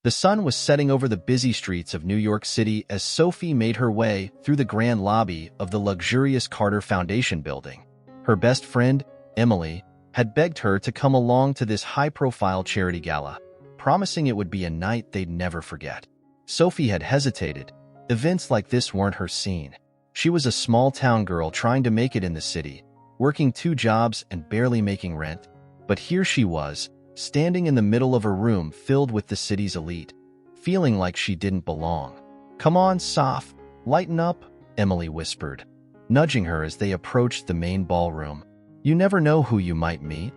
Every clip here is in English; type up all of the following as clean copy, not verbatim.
The sun was setting over the busy streets of New York City as Sophie made her way through the grand lobby of the luxurious Carter Foundation building. Her best friend, Emily, had begged her to come along to this high-profile charity gala, promising it would be a night they'd never forget. Sophie had hesitated. Events like this weren't her scene. She was a small-town girl trying to make it in the city, working 2 jobs and barely making rent. But here she was, standing in the middle of a room filled with the city's elite, feeling like she didn't belong. "Come on, Soph, lighten up," Emily whispered, nudging her as they approached the main ballroom. "You never know who you might meet."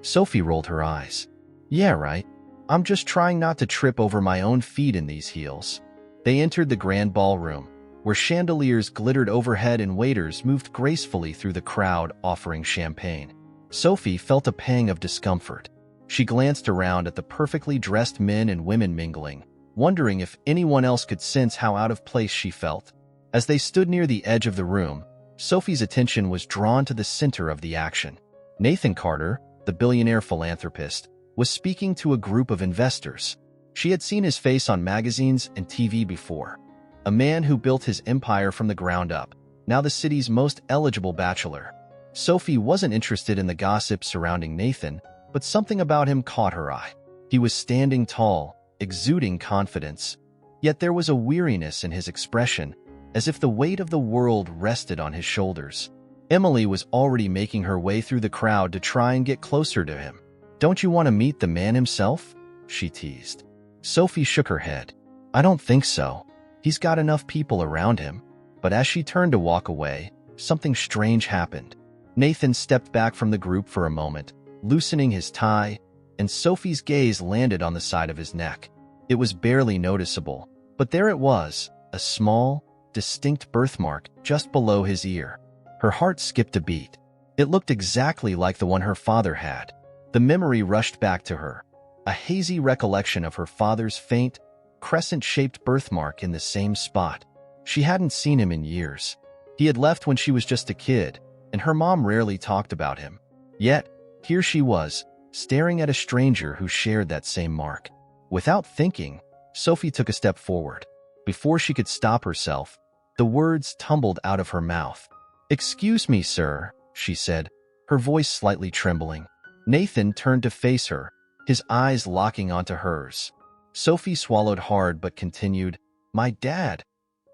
Sophie rolled her eyes. "Yeah, right. I'm just trying not to trip over my own feet in these heels." They entered the grand ballroom, where chandeliers glittered overhead and waiters moved gracefully through the crowd offering champagne. Sophie felt a pang of discomfort. She glanced around at the perfectly dressed men and women mingling, wondering if anyone else could sense how out of place she felt. As they stood near the edge of the room, Sophie's attention was drawn to the center of the action. Nathan Carter, the billionaire philanthropist, was speaking to a group of investors. She had seen his face on magazines and TV before. A man who built his empire from the ground up, now the city's most eligible bachelor. Sophie wasn't interested in the gossip surrounding Nathan, but something about him caught her eye. He was standing tall, exuding confidence, yet there was a weariness in his expression, as if the weight of the world rested on his shoulders. Emily was already making her way through the crowd to try and get closer to him. "Don't you want to meet the man himself?" she teased. Sophie shook her head. "I don't think so. He's got enough people around him." But as she turned to walk away, something strange happened. Nathan stepped back from the group for a moment, loosening his tie, and Sophie's gaze landed on the side of his neck. It was barely noticeable, but there it was, a small, distinct birthmark just below his ear. Her heart skipped a beat. It looked exactly like the one her father had. The memory rushed back to her, a hazy recollection of her father's faint, crescent-shaped birthmark in the same spot. She hadn't seen him in years. He had left when she was just a kid, and her mom rarely talked about him. Yet, here she was, staring at a stranger who shared that same mark. Without thinking, Sophie took a step forward. Before she could stop herself, the words tumbled out of her mouth. "Excuse me, sir," she said, her voice slightly trembling. Nathan turned to face her, his eyes locking onto hers. Sophie swallowed hard but continued, "My dad.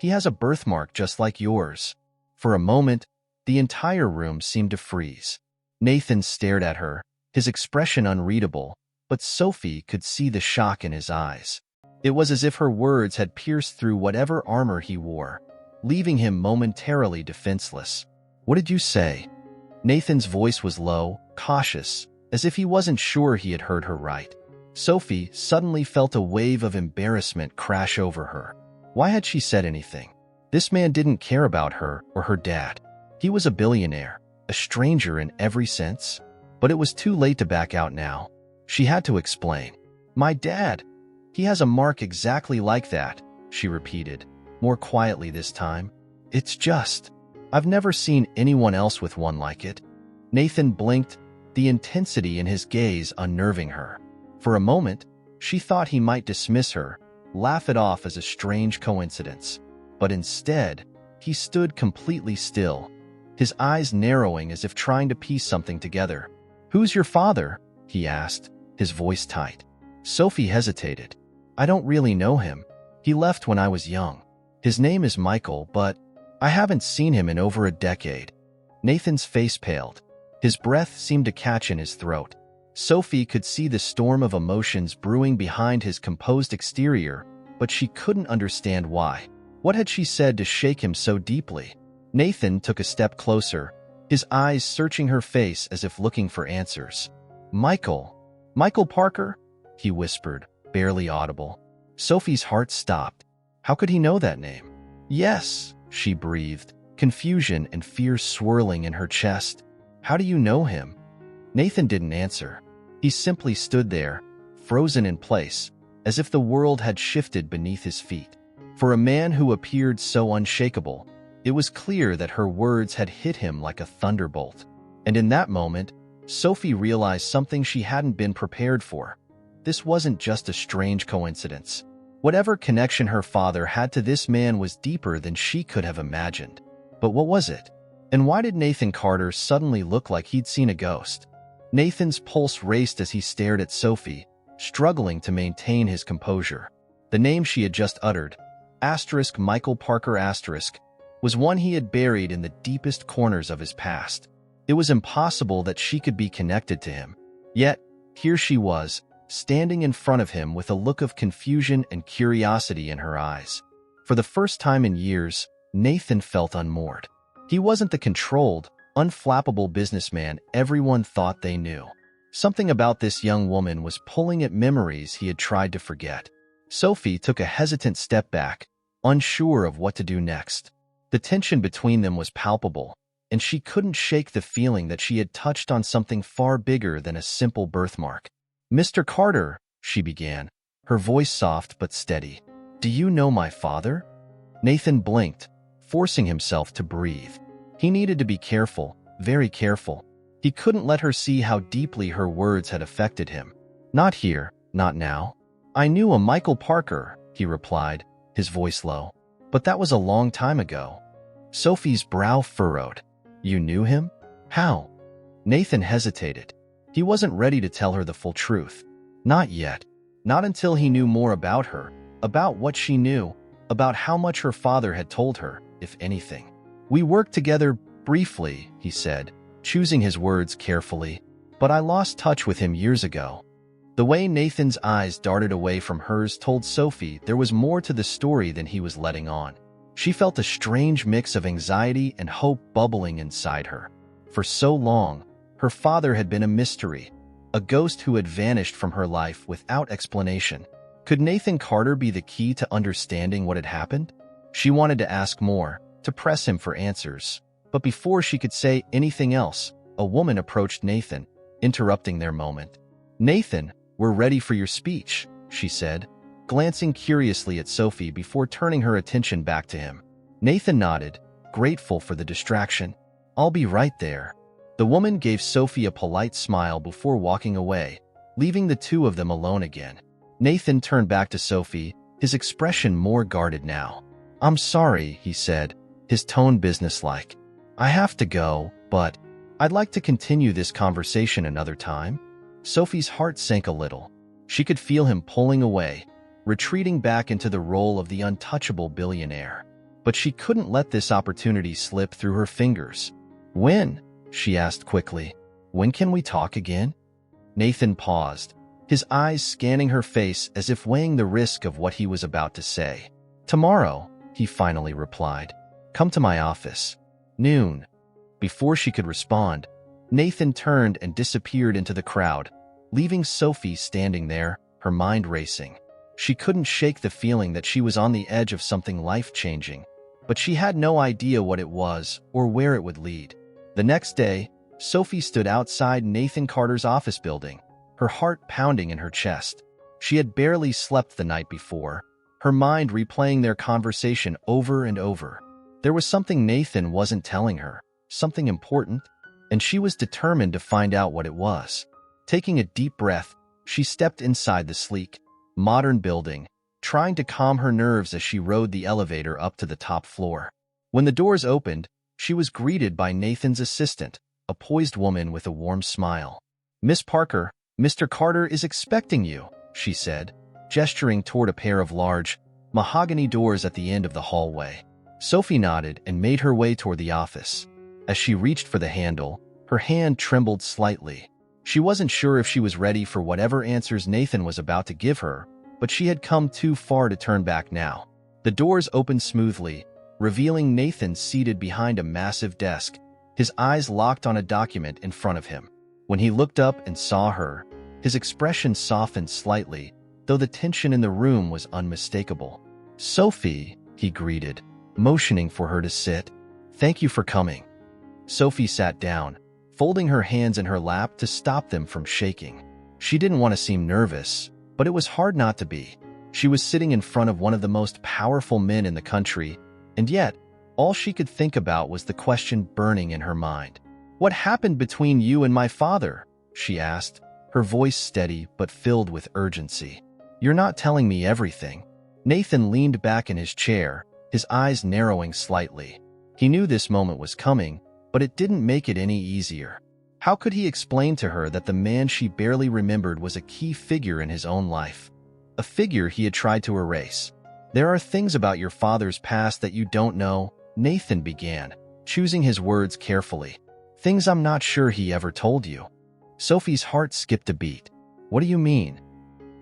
He has a birthmark just like yours." For a moment, the entire room seemed to freeze. Nathan stared at her, his expression unreadable, but Sophie could see the shock in his eyes. It was as if her words had pierced through whatever armor he wore, leaving him momentarily defenseless. "What did you say?" Nathan's voice was low, cautious, as if he wasn't sure he had heard her right. Sophie suddenly felt a wave of embarrassment crash over her. Why had she said anything? This man didn't care about her or her dad. He was a billionaire, a stranger in every sense. But it was too late to back out now. She had to explain. "My dad. He has a mark exactly like that," she repeated, more quietly this time. "It's just, I've never seen anyone else with one like it." Nathan blinked, the intensity in his gaze unnerving her. For a moment, she thought he might dismiss her, laugh it off as a strange coincidence. But instead, he stood completely still, his eyes narrowing as if trying to piece something together. "Who's your father?" he asked, his voice tight. Sophie hesitated. "I don't really know him. He left when I was young. His name is Michael, but I haven't seen him in over a decade." Nathan's face paled. His breath seemed to catch in his throat. Sophie could see the storm of emotions brewing behind his composed exterior, but she couldn't understand why. What had she said to shake him so deeply? Nathan took a step closer, his eyes searching her face as if looking for answers. "Michael Parker?" he whispered, barely audible. Sophie's heart stopped. How could he know that name? "Yes," she breathed, confusion and fear swirling in her chest. "How do you know him?" Nathan didn't answer. He simply stood there, frozen in place, as if the world had shifted beneath his feet. For a man who appeared so unshakable, it was clear that her words had hit him like a thunderbolt. And in that moment, Sophie realized something she hadn't been prepared for. this wasn't just a strange coincidence. Whatever connection her father had to this man was deeper than she could have imagined. But what was it? And why did Nathan Carter suddenly look like he'd seen a ghost? Nathan's pulse raced as he stared at Sophie, struggling to maintain his composure. The name she had just uttered, Michael Parker *, was one he had buried in the deepest corners of his past. It was impossible that she could be connected to him. Yet, here she was, standing in front of him with a look of confusion and curiosity in her eyes. For the first time in years, Nathan felt unmoored. He wasn't the controlled, unflappable businessman everyone thought they knew. Something about this young woman was pulling at memories he had tried to forget. Sophie took a hesitant step back, unsure of what to do next. The tension between them was palpable, and she couldn't shake the feeling that she had touched on something far bigger than a simple birthmark. "Mr. Carter," she began, her voice soft but steady. "Do you know my father?" Nathan blinked, forcing himself to breathe. He needed to be careful, very careful. He couldn't let her see how deeply her words had affected him. "Not here, not now." "I knew a Michael Parker," he replied, his voice low. "But that was a long time ago." Sophie's brow furrowed. "You knew him? How?" Nathan hesitated. He wasn't ready to tell her the full truth. Not yet. Not until he knew more about her, about what she knew, about how much her father had told her, if anything. "We worked together briefly," he said, choosing his words carefully, "but I lost touch with him years ago." The way Nathan's eyes darted away from hers told Sophie there was more to the story than he was letting on. She felt a strange mix of anxiety and hope bubbling inside her. For so long, her father had been a mystery, a ghost who had vanished from her life without explanation. Could Nathan Carter be the key to understanding what had happened? She wanted to ask more, to press him for answers. But before she could say anything else, a woman approached Nathan, interrupting their moment. "Nathan, we're ready for your speech," she said, glancing curiously at Sophie before turning her attention back to him. Nathan nodded, grateful for the distraction. "I'll be right there." The woman gave Sophie a polite smile before walking away, leaving the two of them alone again. Nathan turned back to Sophie, his expression more guarded now. "I'm sorry," he said, his tone businesslike. "I have to go, but I'd like to continue this conversation another time." Sophie's heart sank a little. She could feel him pulling away, retreating back into the role of the untouchable billionaire. But she couldn't let this opportunity slip through her fingers. "When?" she asked quickly. "When can we talk again?" Nathan paused, his eyes scanning her face as if weighing the risk of what he was about to say. "Tomorrow," he finally replied. "Come to my office. Noon." Before she could respond, Nathan turned and disappeared into the crowd, leaving Sophie standing there, her mind racing. She couldn't shake the feeling that she was on the edge of something life-changing, but she had no idea what it was or where it would lead. The next day, Sophie stood outside Nathan Carter's office building, her heart pounding in her chest. She had barely slept the night before, her mind replaying their conversation over and over. There was something Nathan wasn't telling her, something important, and she was determined to find out what it was. Taking a deep breath, she stepped inside the sleek, modern building, trying to calm her nerves as she rode the elevator up to the top floor. When the doors opened, she was greeted by Nathan's assistant, a poised woman with a warm smile. "Miss Parker, Mr. Carter is expecting you," she said, gesturing toward a pair of large, mahogany doors at the end of the hallway. Sophie nodded and made her way toward the office. As she reached for the handle, her hand trembled slightly. She wasn't sure if she was ready for whatever answers Nathan was about to give her, but she had come too far to turn back now. The doors opened smoothly, revealing Nathan seated behind a massive desk, his eyes locked on a document in front of him. When he looked up and saw her, his expression softened slightly, though the tension in the room was unmistakable. "Sophie," he greeted, motioning for her to sit. "Thank you for coming." Sophie sat down, folding her hands in her lap to stop them from shaking. She didn't want to seem nervous, but it was hard not to be. She was sitting in front of one of the most powerful men in the country, and yet, all she could think about was the question burning in her mind. "What happened between you and my father?" she asked, her voice steady but filled with urgency. "You're not telling me everything." Nathan leaned back in his chair, his eyes narrowing slightly. He knew this moment was coming, but it didn't make it any easier. How could he explain to her that the man she barely remembered was a key figure in his own life? A figure he had tried to erase. "There are things about your father's past that you don't know," Nathan began, choosing his words carefully. "Things I'm not sure he ever told you." Sophie's heart skipped a beat. "What do you mean?"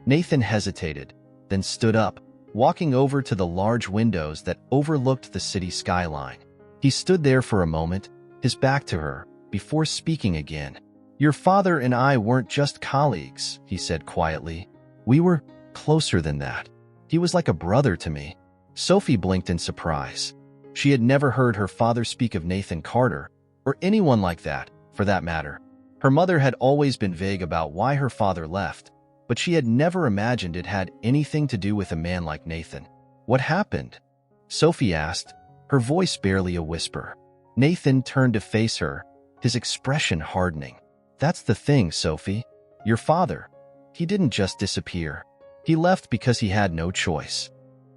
Nathan hesitated, then stood up, walking over to the large windows that overlooked the city skyline. He stood there for a moment, his back to her, before speaking again. "Your father and I weren't just colleagues," he said quietly. "We were closer than that. He was like a brother to me." Sophie blinked in surprise. She had never heard her father speak of Nathan Carter, or anyone like that, for that matter. Her mother had always been vague about why her father left, but she had never imagined it had anything to do with a man like Nathan. "What happened?" Sophie asked, her voice barely a whisper. Nathan turned to face her, his expression hardening. "That's the thing, Sophie. Your father, he didn't just disappear. He left because he had no choice."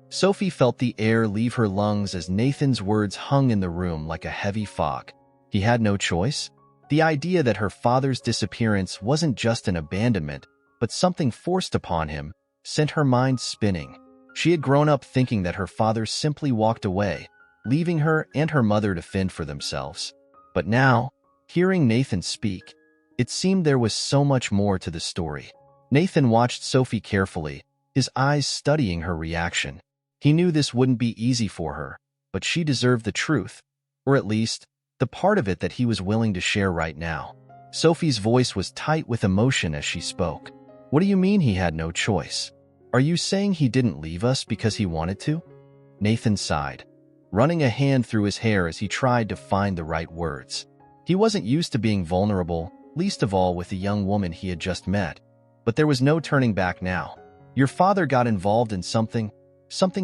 Sophie felt the air leave her lungs as Nathan's words hung in the room like a heavy fog. He had no choice? The idea that her father's disappearance wasn't just an abandonment, but something forced upon him, sent her mind spinning. She had grown up thinking that her father simply walked away, leaving her and her mother to fend for themselves. But now, hearing Nathan speak, it seemed there was so much more to the story. Nathan watched Sophie carefully, his eyes studying her reaction. He knew this wouldn't be easy for her, but she deserved the truth, or at least, the part of it that he was willing to share right now. Sophie's voice was tight with emotion as she spoke. "What do you mean he had no choice? Are you saying he didn't leave us because he wanted to?" Nathan sighed, running a hand through his hair as he tried to find the right words. He wasn't used to being vulnerable, least of all with the young woman he had just met. But there was no turning back now. "Your father got involved in something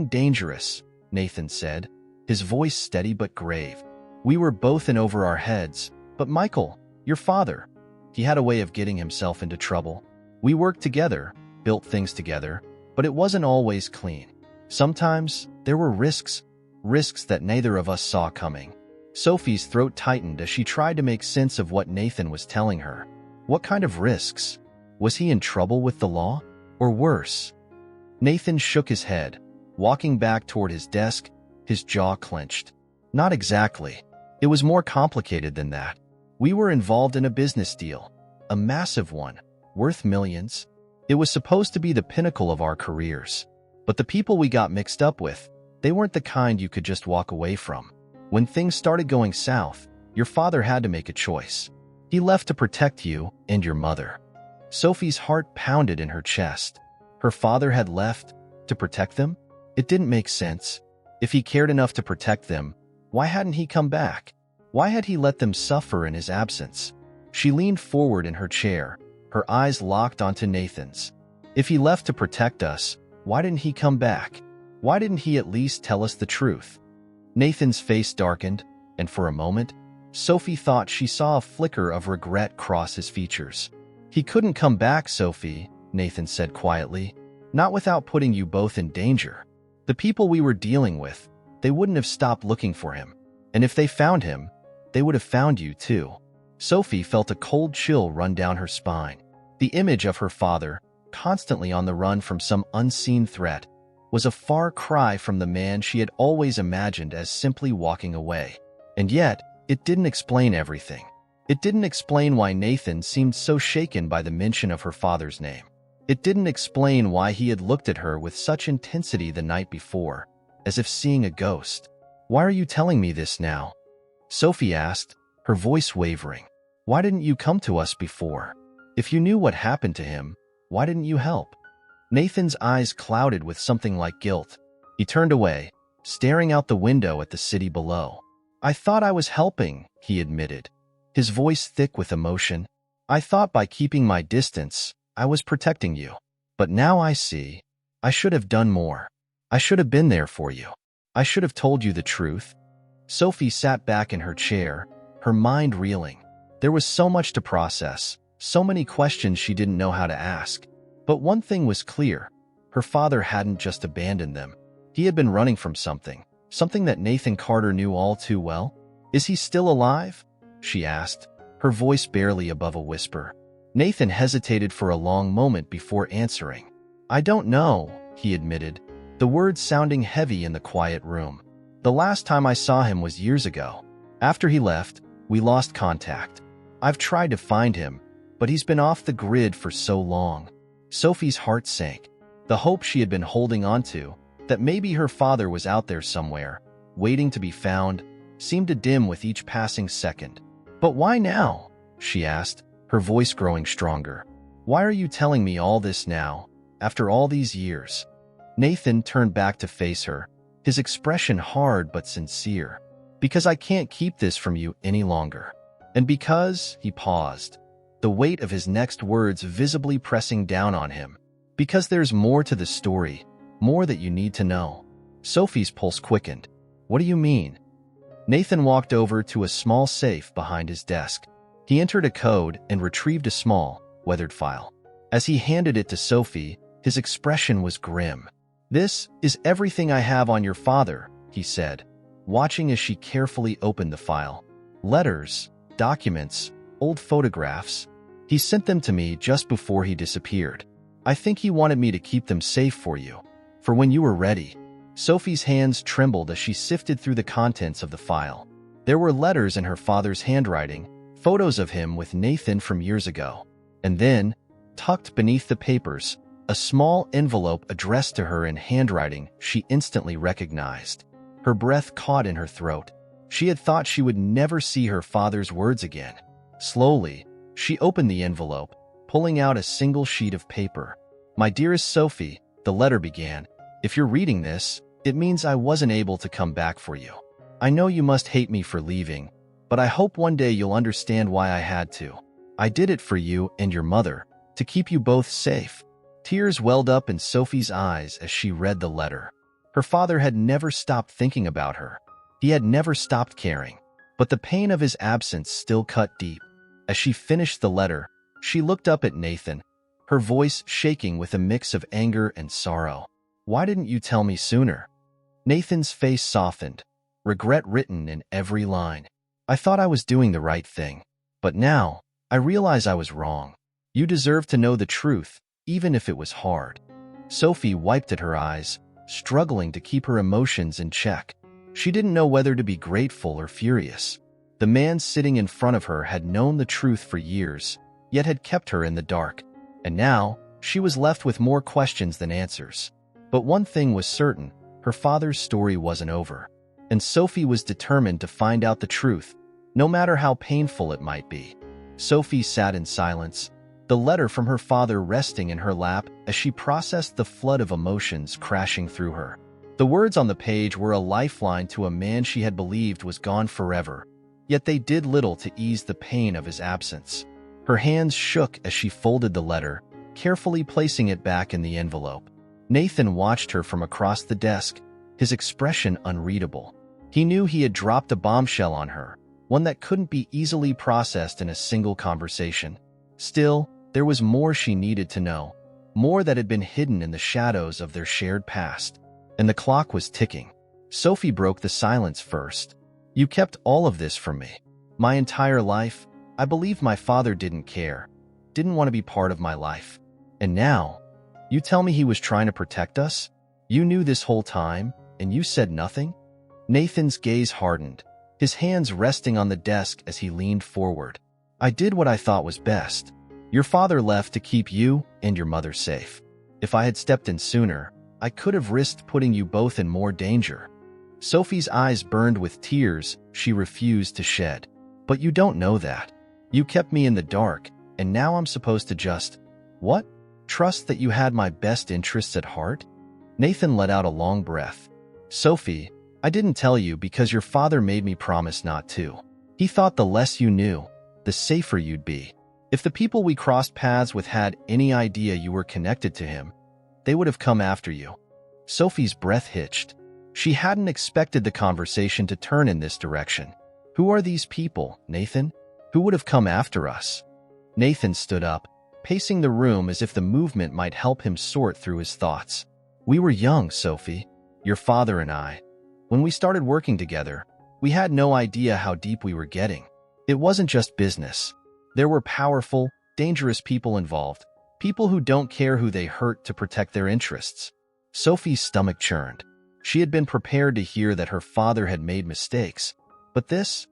dangerous," Nathan said, his voice steady but grave. "We were both in over our heads, but Michael, your father, he had a way of getting himself into trouble. We worked together, built things together, but it wasn't always clean. Sometimes there were risks that neither of us saw coming." Sophie's throat tightened as she tried to make sense of what Nathan was telling her. What kind of risks? Was he in trouble with the law? Or worse? Nathan shook his head, walking back toward his desk, his jaw clenched. "Not exactly. It was more complicated than that. We were involved in a business deal, a massive one, worth millions. It was supposed to be the pinnacle of our careers. But the people we got mixed up with, they weren't the kind you could just walk away from. When things started going south, your father had to make a choice. He left to protect you and your mother." Sophie's heart pounded in her chest. Her father had left to protect them? It didn't make sense. If he cared enough to protect them, why hadn't he come back? Why had he let them suffer in his absence? She leaned forward in her chair, her eyes locked onto Nathan's. If he left to protect us, why didn't he come back? Why didn't he at least tell us the truth? Nathan's face darkened, and for a moment, Sophie thought she saw a flicker of regret cross his features. "He couldn't come back, Sophie," Nathan said quietly, "not without putting you both in danger. The people we were dealing with, they wouldn't have stopped looking for him. And if they found him, they would have found you too." Sophie felt a cold chill run down her spine. The image of her father, constantly on the run from some unseen threat, was a far cry from the man she had always imagined as simply walking away. And yet, it didn't explain everything. It didn't explain why Nathan seemed so shaken by the mention of her father's name. It didn't explain why he had looked at her with such intensity the night before, as if seeing a ghost. "Why are you telling me this now?" Sophie asked, her voice wavering. "Why didn't you come to us before? If you knew what happened to him, why didn't you help?" Nathan's eyes clouded with something like guilt. He turned away, staring out the window at the city below. "I thought I was helping," he admitted, his voice thick with emotion. "I thought by keeping my distance, I was protecting you. But now I see. I should have done more. I should have been there for you. I should have told you the truth." Sophie sat back in her chair, her mind reeling. There was so much to process, So many questions she didn't know how to ask. But one thing was clear. Her father hadn't just abandoned them. He had been running from something. Something that Nathan Carter knew all too well. "Is he still alive?" she asked, her voice barely above a whisper. Nathan hesitated for a long moment before answering. "I don't know," he admitted, the words sounding heavy in the quiet room. "The last time I saw him was years ago. After he left, we lost contact. I've tried to find him, but he's been off the grid for so long." Sophie's heart sank. The hope she had been holding onto, that maybe her father was out there somewhere, waiting to be found, seemed to dim with each passing second. "But why now?" she asked, her voice growing stronger. "Why are you telling me all this now, after all these years?" Nathan turned back to face her, his expression hard but sincere. "Because I can't keep this from you any longer. And because," he paused, the weight of his next words visibly pressing down on him, "because there's more to the story, more that you need to know." Sophie's pulse quickened. "What do you mean?" Nathan walked over to a small safe behind his desk. He entered a code and retrieved a small, weathered file. As he handed it to Sophie, his expression was grim. "This is everything I have on your father," he said, watching as she carefully opened the file. "Letters, documents, old photographs. He sent them to me just before he disappeared. I think he wanted me to keep them safe for you, for when you were ready." Sophie's hands trembled as she sifted through the contents of the file. There were letters in her father's handwriting, photos of him with Nathan from years ago. And then, tucked beneath the papers, a small envelope addressed to her in handwriting she instantly recognized. Her breath caught in her throat. She had thought she would never see her father's words again. Slowly, she opened the envelope, pulling out a single sheet of paper. "My dearest Sophie," the letter began, "if you're reading this, it means I wasn't able to come back for you. I know you must hate me for leaving, but I hope one day you'll understand why I had to. I did it for you and your mother, to keep you both safe." Tears welled up in Sophie's eyes as she read the letter. Her father had never stopped thinking about her. He had never stopped caring. But the pain of his absence still cut deep. As she finished the letter, she looked up at Nathan, her voice shaking with a mix of anger and sorrow. "Why didn't you tell me sooner?" Nathan's face softened, regret written in every line. "I thought I was doing the right thing, but now I realize I was wrong. You deserve to know the truth, even if it was hard." Sophie wiped at her eyes, struggling to keep her emotions in check. She didn't know whether to be grateful or furious. The man sitting in front of her had known the truth for years, yet had kept her in the dark. And now, she was left with more questions than answers. But one thing was certain, her father's story wasn't over. And Sophie was determined to find out the truth, no matter how painful it might be. Sophie sat in silence, the letter from her father resting in her lap as she processed the flood of emotions crashing through her. The words on the page were a lifeline to a man she had believed was gone forever, yet they did little to ease the pain of his absence. Her hands shook as she folded the letter, carefully placing it back in the envelope. Nathan watched her from across the desk, his expression unreadable. He knew he had dropped a bombshell on her, one that couldn't be easily processed in a single conversation. Still, there was more she needed to know, more that had been hidden in the shadows of their shared past. And the clock was ticking. Sophie broke the silence first. "You kept all of this from me. My entire life, I believed my father didn't care, didn't want to be part of my life. And now, you tell me he was trying to protect us? You knew this whole time, and you said nothing?" Nathan's gaze hardened, his hands resting on the desk as he leaned forward. "I did what I thought was best. Your father left to keep you and your mother safe. If I had stepped in sooner, I could have risked putting you both in more danger." Sophie's eyes burned with tears she refused to shed. "But you don't know that. You kept me in the dark, and now I'm supposed to just, what? Trust that you had my best interests at heart?" Nathan let out a long breath. "Sophie, I didn't tell you because your father made me promise not to. He thought the less you knew, the safer you'd be. If the people we crossed paths with had any idea you were connected to him, they would have come after you." Sophie's breath hitched. She hadn't expected the conversation to turn in this direction. "Who are these people, Nathan? Who would have come after us?" Nathan stood up, pacing the room as if the movement might help him sort through his thoughts. We were young, Sophie, your father and I. When we started working together, we had no idea how deep we were getting. It wasn't just business. There were powerful, dangerous people involved, people who don't care who they hurt to protect their interests. Sophie's stomach churned. She had been prepared to hear that her father had made mistakes, but this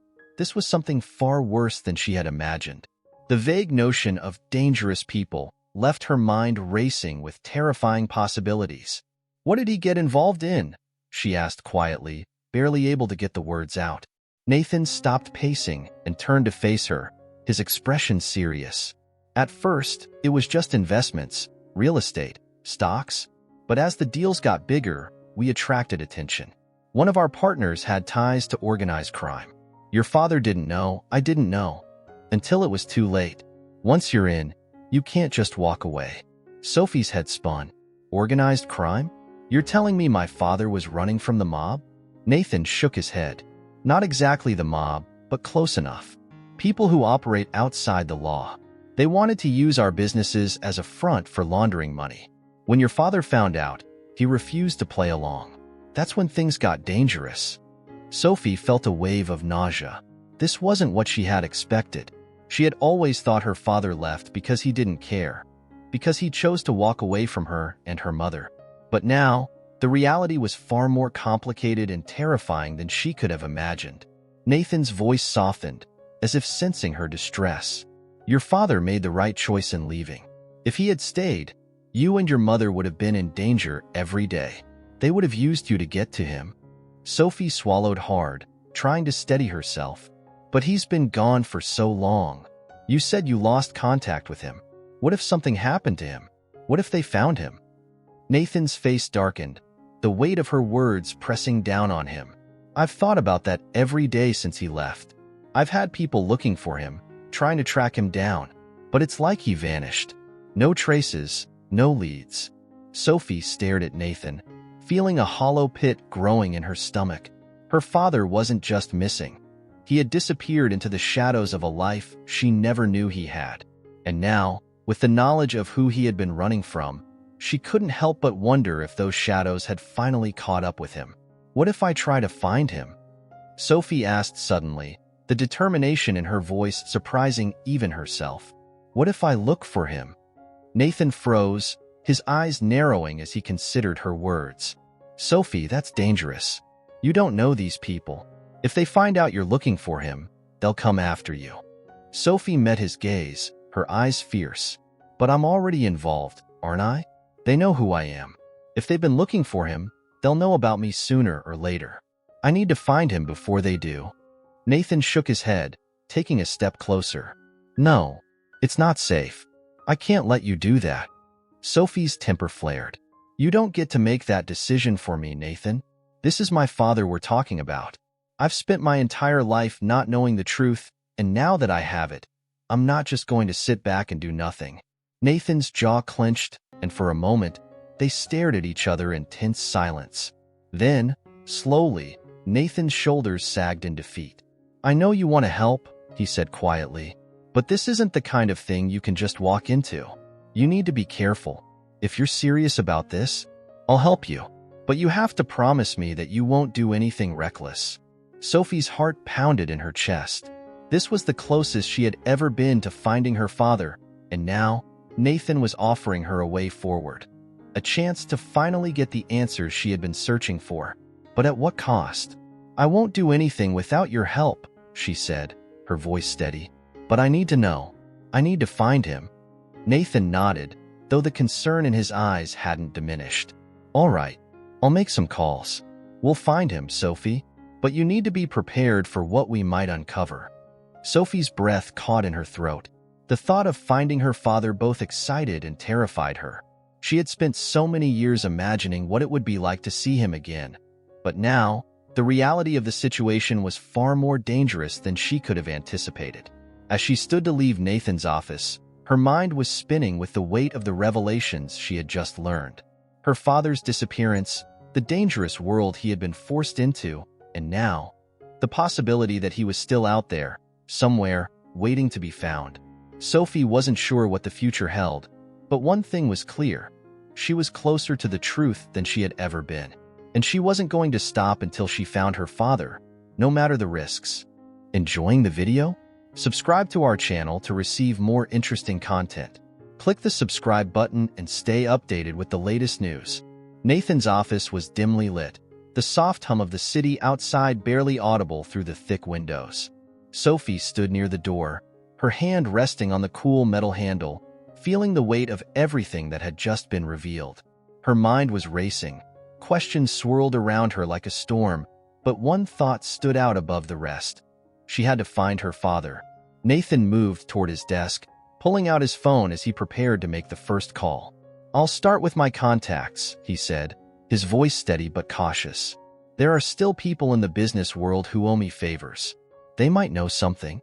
was something far worse than she had imagined. The vague notion of dangerous people left her mind racing with terrifying possibilities. What did he get involved in? She asked quietly, barely able to get the words out. Nathan stopped pacing and turned to face her, his expression serious. At first, it was just investments, real estate, stocks. But as the deals got bigger, we attracted attention. One of our partners had ties to organized crime. Your father didn't know, I didn't know. Until it was too late. Once you're in, you can't just walk away. Sophie's head spun. Organized crime? You're telling me my father was running from the mob? Nathan shook his head. Not exactly the mob, but close enough. People who operate outside the law. They wanted to use our businesses as a front for laundering money. When your father found out, he refused to play along. That's when things got dangerous. Sophie felt a wave of nausea. This wasn't what she had expected. She had always thought her father left because he didn't care, because he chose to walk away from her and her mother. But now, the reality was far more complicated and terrifying than she could have imagined. Nathan's voice softened, as if sensing her distress. Your father made the right choice in leaving. If he had stayed, you and your mother would have been in danger every day. They would have used you to get to him. Sophie swallowed hard, trying to steady herself. But he's been gone for so long. You said you lost contact with him. What if something happened to him? What if they found him? Nathan's face darkened, the weight of her words pressing down on him. I've thought about that every day since he left. I've had people looking for him, trying to track him down, but it's like he vanished. No traces, no leads. Sophie stared at Nathan, feeling a hollow pit growing in her stomach. Her father wasn't just missing. He had disappeared into the shadows of a life she never knew he had. And now, with the knowledge of who he had been running from, she couldn't help but wonder if those shadows had finally caught up with him. What if I try to find him? Sophie asked suddenly, the determination in her voice surprising even herself. What if I look for him? Nathan froze, his eyes narrowing as he considered her words. Sophie, that's dangerous. You don't know these people. If they find out you're looking for him, they'll come after you. Sophie met his gaze, her eyes fierce. But I'm already involved, aren't I? They know who I am. If they've been looking for him, they'll know about me sooner or later. I need to find him before they do. Nathan shook his head, taking a step closer. No, it's not safe. I can't let you do that. Sophie's temper flared. You don't get to make that decision for me, Nathan. This is my father we're talking about. I've spent my entire life not knowing the truth, and now that I have it, I'm not just going to sit back and do nothing. Nathan's jaw clenched, and for a moment, they stared at each other in tense silence. Then, slowly, Nathan's shoulders sagged in defeat. I know you want to help, he said quietly, but this isn't the kind of thing you can just walk into. You need to be careful. If you're serious about this, I'll help you. But you have to promise me that you won't do anything reckless. Sophie's heart pounded in her chest. This was the closest she had ever been to finding her father, and now, Nathan was offering her a way forward. A chance to finally get the answers she had been searching for. But at what cost? I won't do anything without your help, she said, her voice steady. But I need to know. I need to find him. Nathan nodded, though the concern in his eyes hadn't diminished. All right, I'll make some calls. We'll find him, Sophie. But you need to be prepared for what we might uncover. Sophie's breath caught in her throat. The thought of finding her father both excited and terrified her. She had spent so many years imagining what it would be like to see him again. But now, the reality of the situation was far more dangerous than she could have anticipated. As she stood to leave Nathan's office, her mind was spinning with the weight of the revelations she had just learned. Her father's disappearance, the dangerous world he had been forced into, and now, the possibility that he was still out there, somewhere, waiting to be found. Sophie wasn't sure what the future held, but one thing was clear. She was closer to the truth than she had ever been, and she wasn't going to stop until she found her father, no matter the risks. Enjoying the video? Subscribe to our channel to receive more interesting content. Click the subscribe button and stay updated with the latest news. Nathan's office was dimly lit, the soft hum of the city outside barely audible through the thick windows. Sophie stood near the door, her hand resting on the cool metal handle, feeling the weight of everything that had just been revealed. Her mind was racing. Questions swirled around her like a storm, but one thought stood out above the rest. She had to find her father. Nathan moved toward his desk, pulling out his phone as he prepared to make the first call. "I'll start with my contacts," he said, his voice steady but cautious. "There are still people in the business world who owe me favors. They might know something."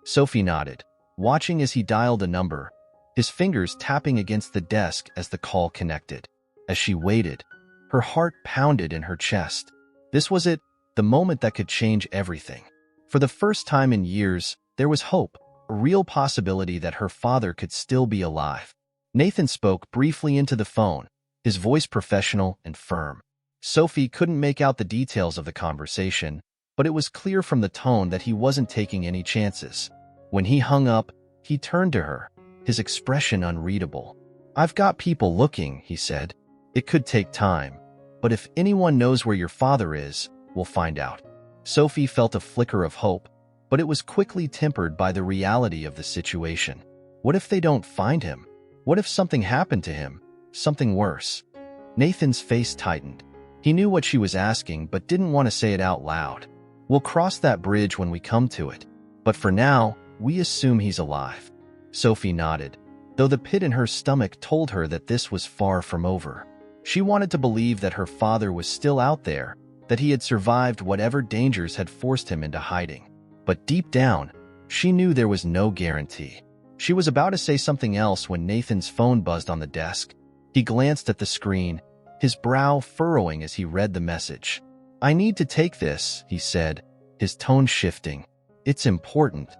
Sophie nodded, watching as he dialed a number, his fingers tapping against the desk as the call connected. As she waited, her heart pounded in her chest. This was it, the moment that could change everything. For the first time in years, there was hope, a real possibility that her father could still be alive. Nathan spoke briefly into the phone, his voice professional and firm. Sophie couldn't make out the details of the conversation, but it was clear from the tone that he wasn't taking any chances. When he hung up, he turned to her, his expression unreadable. "I've got people looking," he said. "It could take time, but if anyone knows where your father is, we'll find out." Sophie felt a flicker of hope, but it was quickly tempered by the reality of the situation. What if they don't find him? What if something happened to him? Something worse? Nathan's face tightened. He knew what she was asking, but didn't want to say it out loud. "We'll cross that bridge when we come to it. But for now, we assume he's alive." Sophie nodded, though the pit in her stomach told her that this was far from over. She wanted to believe that her father was still out there, that he had survived whatever dangers had forced him into hiding. But deep down, she knew there was no guarantee. She was about to say something else when Nathan's phone buzzed on the desk. He glanced at the screen, his brow furrowing as he read the message. "I need to take this," he said, his tone shifting. "It's important."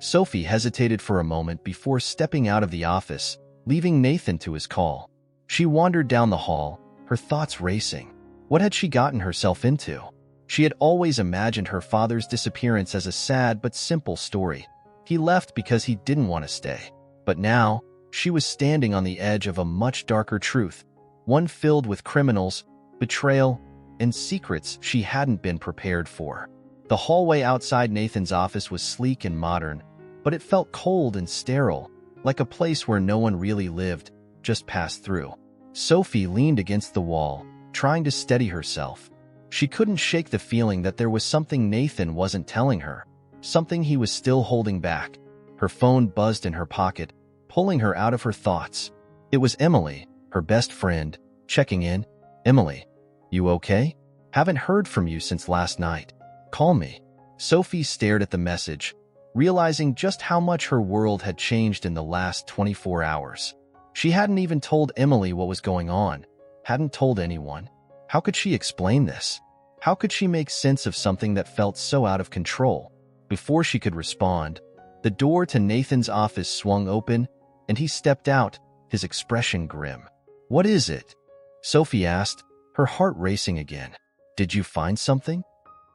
Sophie hesitated for a moment before stepping out of the office, leaving Nathan to his call. She wandered down the hall, her thoughts racing. What had she gotten herself into? She had always imagined her father's disappearance as a sad but simple story. He left because he didn't want to stay. But now, she was standing on the edge of a much darker truth, one filled with criminals, betrayal, and secrets she hadn't been prepared for. The hallway outside Nathan's office was sleek and modern, but it felt cold and sterile, like a place where no one really lived, just passed through. Sophie leaned against the wall, trying to steady herself. She couldn't shake the feeling that there was something Nathan wasn't telling her, something he was still holding back. Her phone buzzed in her pocket, pulling her out of her thoughts. It was Emily, her best friend, checking in. "Emily, you okay? Haven't heard from you since last night. Call me." Sophie stared at the message, realizing just how much her world had changed in the last 24 hours. She hadn't even told Emily what was going on, hadn't told anyone. How could she explain this? How could she make sense of something that felt so out of control? Before she could respond, the door to Nathan's office swung open, and he stepped out, his expression grim. "What is it?" Sophie asked, her heart racing again. "Did you find something?"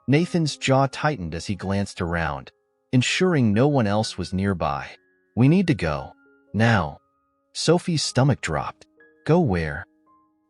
Nathan's jaw tightened as he glanced around, ensuring no one else was nearby. "We need to go. Now." Sophie's stomach dropped. "Go where?"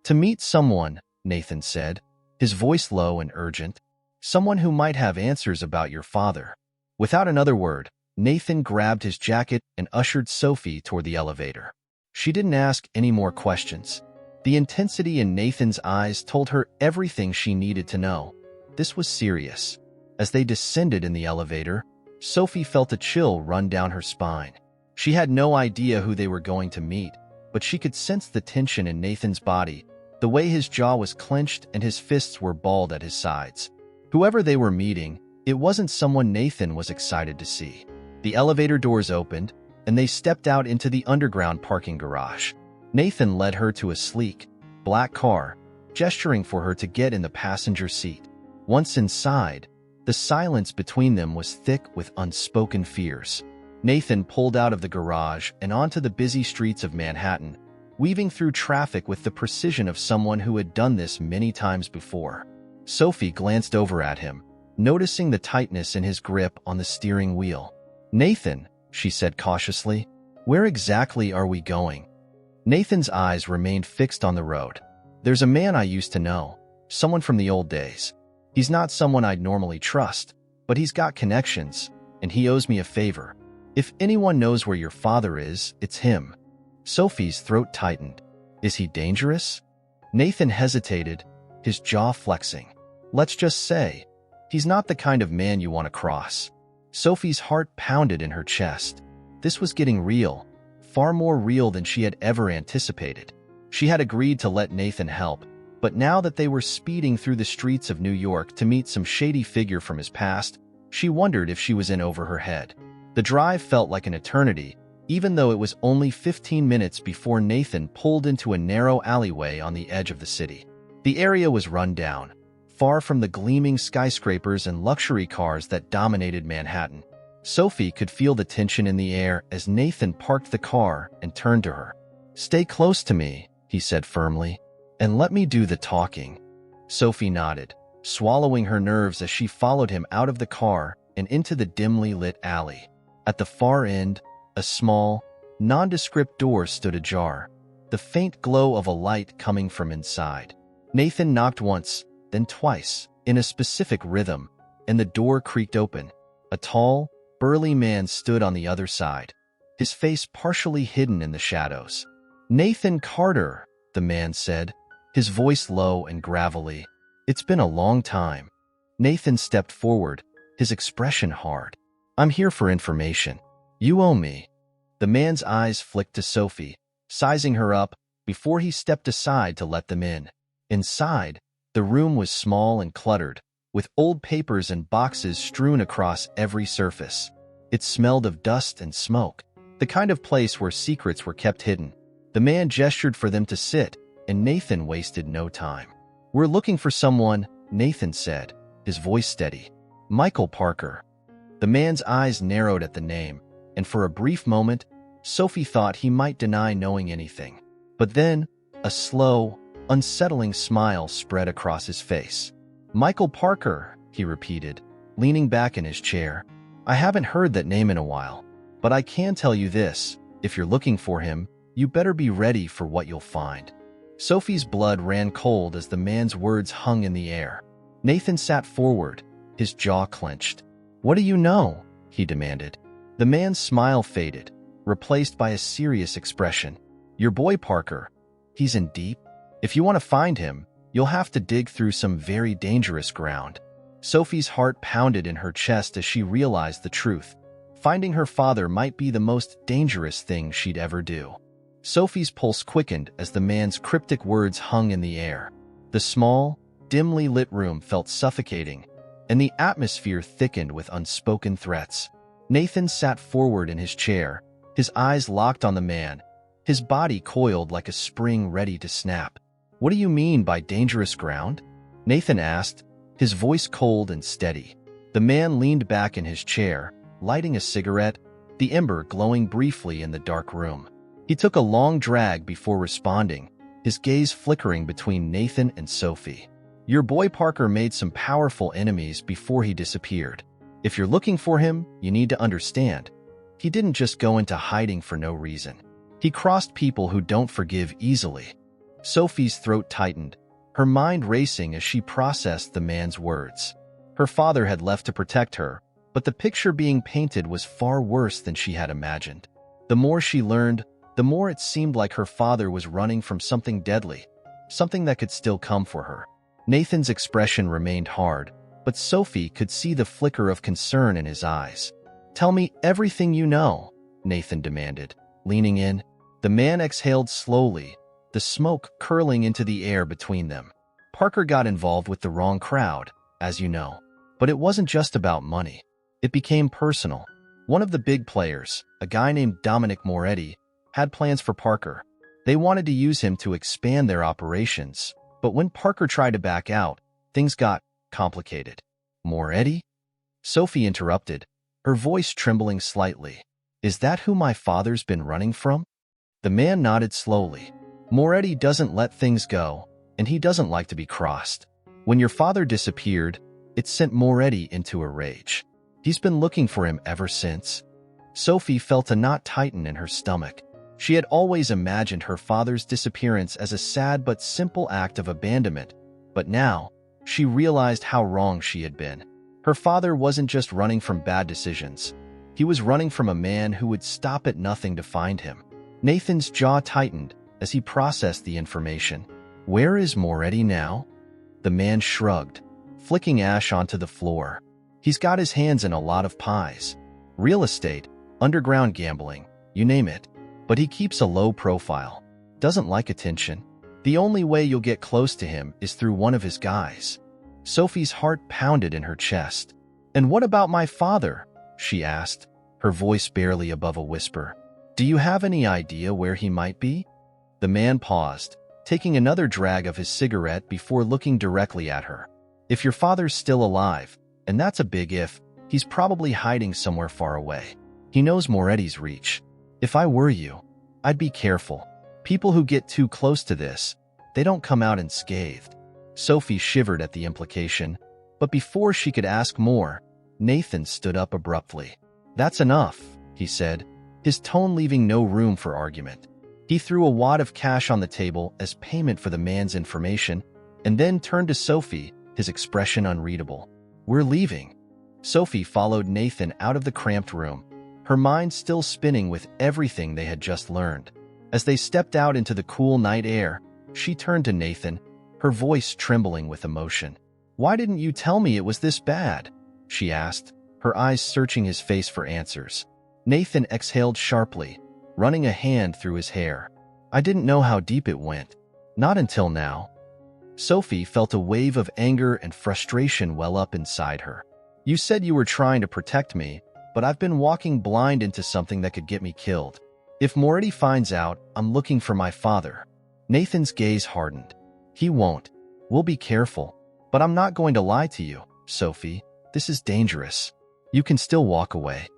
"To meet someone," Nathan said, his voice low and urgent. "Someone who might have answers about your father." Without another word, Nathan grabbed his jacket and ushered Sophie toward the elevator. She didn't ask any more questions. The intensity in Nathan's eyes told her everything she needed to know. This was serious. As they descended in the elevator, Sophie felt a chill run down her spine. She had no idea who they were going to meet, but she could sense the tension in Nathan's body, the way his jaw was clenched and his fists were balled at his sides. Whoever they were meeting, it wasn't someone Nathan was excited to see. The elevator doors opened, and they stepped out into the underground parking garage. Nathan led her to a sleek, black car, gesturing for her to get in the passenger seat. Once inside, the silence between them was thick with unspoken fears. Nathan pulled out of the garage and onto the busy streets of Manhattan, weaving through traffic with the precision of someone who had done this many times before. Sophie glanced over at him, noticing the tightness in his grip on the steering wheel. "Nathan," she said cautiously, "where exactly are we going?" Nathan's eyes remained fixed on the road. "There's a man I used to know, someone from the old days. He's not someone I'd normally trust, but he's got connections, and he owes me a favor. If anyone knows where your father is, it's him." Sophie's throat tightened. "Is he dangerous?" Nathan hesitated, his jaw flexing. "Let's just say, he's not the kind of man you want to cross." Sophie's heart pounded in her chest. This was getting real, far more real than she had ever anticipated. She had agreed to let Nathan help, but now that they were speeding through the streets of New York to meet some shady figure from his past, she wondered if she was in over her head. The drive felt like an eternity, even though it was only 15 minutes before Nathan pulled into a narrow alleyway on the edge of the city. The area was run down, far from the gleaming skyscrapers and luxury cars that dominated Manhattan. Sophie could feel the tension in the air as Nathan parked the car and turned to her. "Stay close to me," he said firmly, "and let me do the talking." Sophie nodded, swallowing her nerves as she followed him out of the car and into the dimly lit alley. At the far end, a small, nondescript door stood ajar, the faint glow of a light coming from inside. Nathan knocked once, then twice, in a specific rhythm, and the door creaked open. A tall, burly man stood on the other side, his face partially hidden in the shadows. "Nathan Carter," the man said, his voice low and gravelly. "It's been a long time." Nathan stepped forward, his expression hard. "I'm here for information. You owe me." The man's eyes flicked to Sophie, sizing her up, before he stepped aside to let them in. Inside, the room was small and cluttered, with old papers and boxes strewn across every surface. It smelled of dust and smoke, the kind of place where secrets were kept hidden. The man gestured for them to sit, and Nathan wasted no time. "We're looking for someone," Nathan said, his voice steady. "Michael Parker." The man's eyes narrowed at the name, and for a brief moment, Sophie thought he might deny knowing anything. But then, a slow, unsettling smile spread across his face. "Michael Parker," he repeated, leaning back in his chair. "I haven't heard that name in a while, but I can tell you this, if you're looking for him, you better be ready for what you'll find." Sophie's blood ran cold as the man's words hung in the air. Nathan sat forward, his jaw clenched. "What do you know?" he demanded. The man's smile faded, replaced by a serious expression. "Your boy Parker. He's in deep. If you want to find him, you'll have to dig through some very dangerous ground." Sophie's heart pounded in her chest as she realized the truth. Finding her father might be the most dangerous thing she'd ever do. Sophie's pulse quickened as the man's cryptic words hung in the air. The small, dimly lit room felt suffocating, and the atmosphere thickened with unspoken threats. Nathan sat forward in his chair, his eyes locked on the man, his body coiled like a spring ready to snap. "What do you mean by dangerous ground?" Nathan asked, his voice cold and steady. The man leaned back in his chair, lighting a cigarette, the ember glowing briefly in the dark room. He took a long drag before responding, his gaze flickering between Nathan and Sophie. "Your boy Parker made some powerful enemies before he disappeared. If you're looking for him, you need to understand. He didn't just go into hiding for no reason. He crossed people who don't forgive easily." Sophie's throat tightened, her mind racing as she processed the man's words. Her father had left to protect her, but the picture being painted was far worse than she had imagined. The more she learned, the more it seemed like her father was running from something deadly, something that could still come for her. Nathan's expression remained hard, but Sophie could see the flicker of concern in his eyes. "Tell me everything you know," Nathan demanded, leaning in. The man exhaled slowly, the smoke curling into the air between them. "Parker got involved with the wrong crowd, as you know. But it wasn't just about money. It became personal. One of the big players, a guy named Dominic Moretti, had plans for Parker. They wanted to use him to expand their operations, but when Parker tried to back out, things got complicated." "Moretti?" Sophie interrupted, her voice trembling slightly. Is that who my father's been running from? The man nodded slowly. Moretti doesn't let things go, and he doesn't like to be crossed. When your father disappeared, it sent Moretti into a rage. He's been looking for him ever since. Sophie felt a knot tighten in her stomach. She had always imagined her father's disappearance as a sad but simple act of abandonment, but now she realized how wrong she had been. Her father wasn't just running from bad decisions. He was running from a man who would stop at nothing to find him. Nathan's jaw tightened as he processed the information. Where is Moretti now? The man shrugged, flicking ash onto the floor. He's got his hands in a lot of pies. Real estate, underground gambling, you name it. But he keeps a low profile. Doesn't like attention. The only way you'll get close to him is through one of his guys. Sophie's heart pounded in her chest. And what about my father? She asked, her voice barely above a whisper. Do you have any idea where he might be? The man paused, taking another drag of his cigarette before looking directly at her. If your father's still alive, and that's a big if, he's probably hiding somewhere far away. He knows Moretti's reach. If I were you, I'd be careful. People who get too close to this, they don't come out unscathed. Sophie shivered at the implication, but before she could ask more, Nathan stood up abruptly. That's enough, he said, his tone leaving no room for argument. He threw a wad of cash on the table as payment for the man's information, and then turned to Sophie, his expression unreadable. We're leaving. Sophie followed Nathan out of the cramped room, her mind still spinning with everything they had just learned. As they stepped out into the cool night air, she turned to Nathan, her voice trembling with emotion. Why didn't you tell me it was this bad? She asked, her eyes searching his face for answers. Nathan exhaled sharply, running a hand through his hair. I didn't know how deep it went. Not until now. Sophie felt a wave of anger and frustration well up inside her. You said you were trying to protect me, but I've been walking blind into something that could get me killed. If Moretti finds out I'm looking for my father. Nathan's gaze hardened. He won't. We'll be careful. But I'm not going to lie to you, Sophie. This is dangerous. You can still walk away.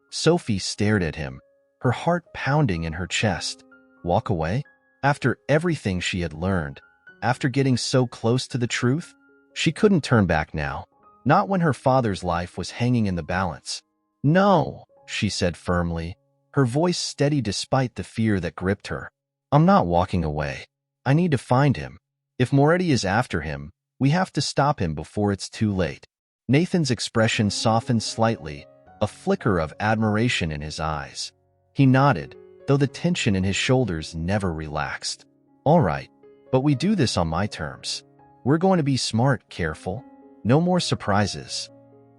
Sophie stared at him, her heart pounding in her chest. Walk away? After everything she had learned, after getting so close to the truth? She couldn't turn back now. Not when her father's life was hanging in the balance. No, she said firmly, her voice steady despite the fear that gripped her. I'm not walking away. I need to find him. If Moretti is after him, we have to stop him before it's too late. Nathan's expression softened slightly, a flicker of admiration in his eyes. He nodded, though the tension in his shoulders never relaxed. All right, but we do this on my terms. We're going to be smart, careful. No more surprises.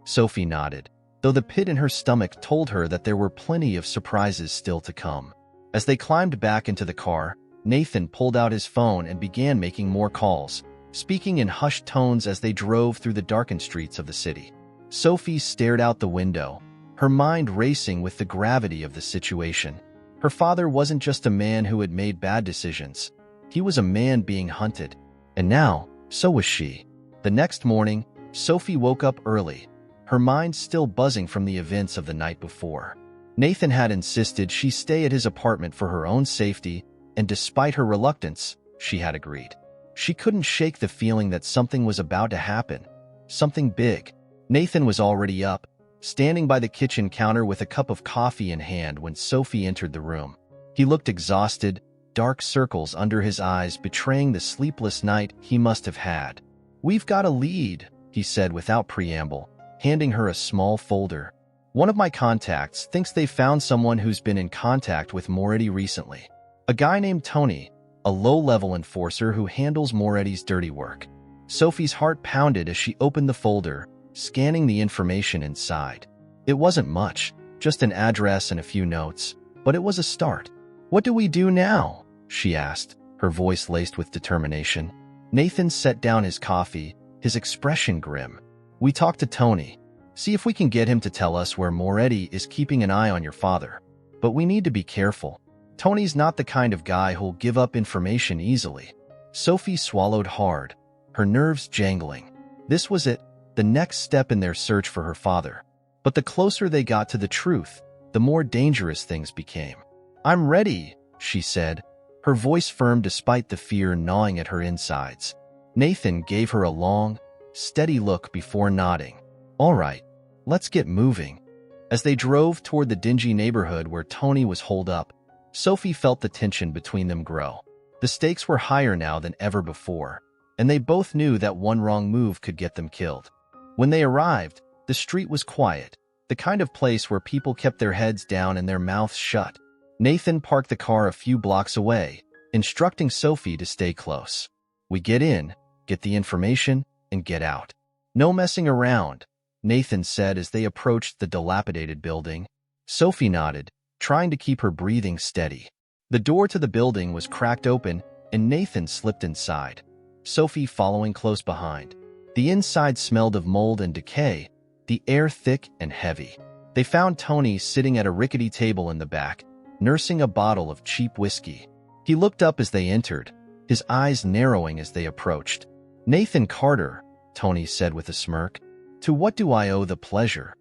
Sophie nodded, though the pit in her stomach told her that there were plenty of surprises still to come. As they climbed back into the car, Nathan pulled out his phone and began making more calls, speaking in hushed tones as they drove through the darkened streets of the city. Sophie stared out the window, her mind racing with the gravity of the situation. Her father wasn't just a man who had made bad decisions. He was a man being hunted. And now, so was she. The next morning, Sophie woke up early, her mind still buzzing from the events of the night before. Nathan had insisted she stay at his apartment for her own safety, and despite her reluctance, she had agreed. She couldn't shake the feeling that something was about to happen. Something big. Nathan was already up, standing by the kitchen counter with a cup of coffee in hand when Sophie entered the room. He looked exhausted, dark circles under his eyes betraying the sleepless night he must have had. We've got a lead, he said without preamble, handing her a small folder. One of my contacts thinks they found someone who's been in contact with Moretti recently. A guy named Tony, a low-level enforcer who handles Moretti's dirty work. Sophie's heart pounded as she opened the folder, scanning the information inside. It wasn't much, just an address and a few notes, but it was a start. What do we do now? She asked, her voice laced with determination. Nathan set down his coffee, his expression grim. We talked to Tony. See if we can get him to tell us where Moretti is keeping an eye on your father. But we need to be careful. Tony's not the kind of guy who'll give up information easily. Sophie swallowed hard, her nerves jangling. This was it, the next step in their search for her father. But the closer they got to the truth, the more dangerous things became. "I'm ready," she said, her voice firm despite the fear gnawing at her insides. Nathan gave her a long, steady look before nodding. "All right, let's get moving." As they drove toward the dingy neighborhood where Tony was holed up, Sophie felt the tension between them grow. The stakes were higher now than ever before, and they both knew that one wrong move could get them killed. When they arrived, the street was quiet, the kind of place where people kept their heads down and their mouths shut. Nathan parked the car a few blocks away, instructing Sophie to stay close. "We get in, get the information, and get out. No messing around," Nathan said as they approached the dilapidated building. Sophie nodded, trying to keep her breathing steady. The door to the building was cracked open, and Nathan slipped inside, Sophie following close behind. The inside smelled of mold and decay, the air thick and heavy. They found Tony sitting at a rickety table in the back, nursing a bottle of cheap whiskey. He looked up as they entered, his eyes narrowing as they approached. "Nathan Carter," Tony said with a smirk. "To what do I owe the pleasure?"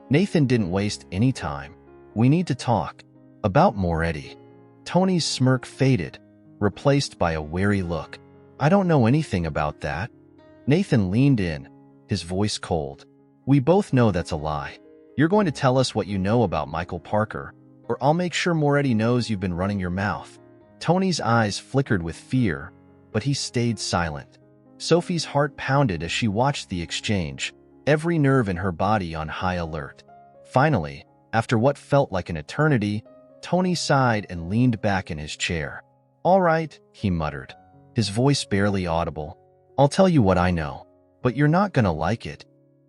Nathan didn't waste any time. "We need to talk. About Moretti." Tony's smirk faded, replaced by a wary look. "I don't know anything about that." Nathan leaned in, his voice cold. "We both know that's a lie. You're going to tell us what you know about Michael Parker, or I'll make sure Moretti knows you've been running your mouth." Tony's eyes flickered with fear, but he stayed silent. Sophie's heart pounded as she watched the exchange, every nerve in her body on high alert. Finally, after what felt like an eternity, Tony sighed and leaned back in his chair. "All right," he muttered, his voice barely audible. "I'll tell you what I know, but you're not gonna like it."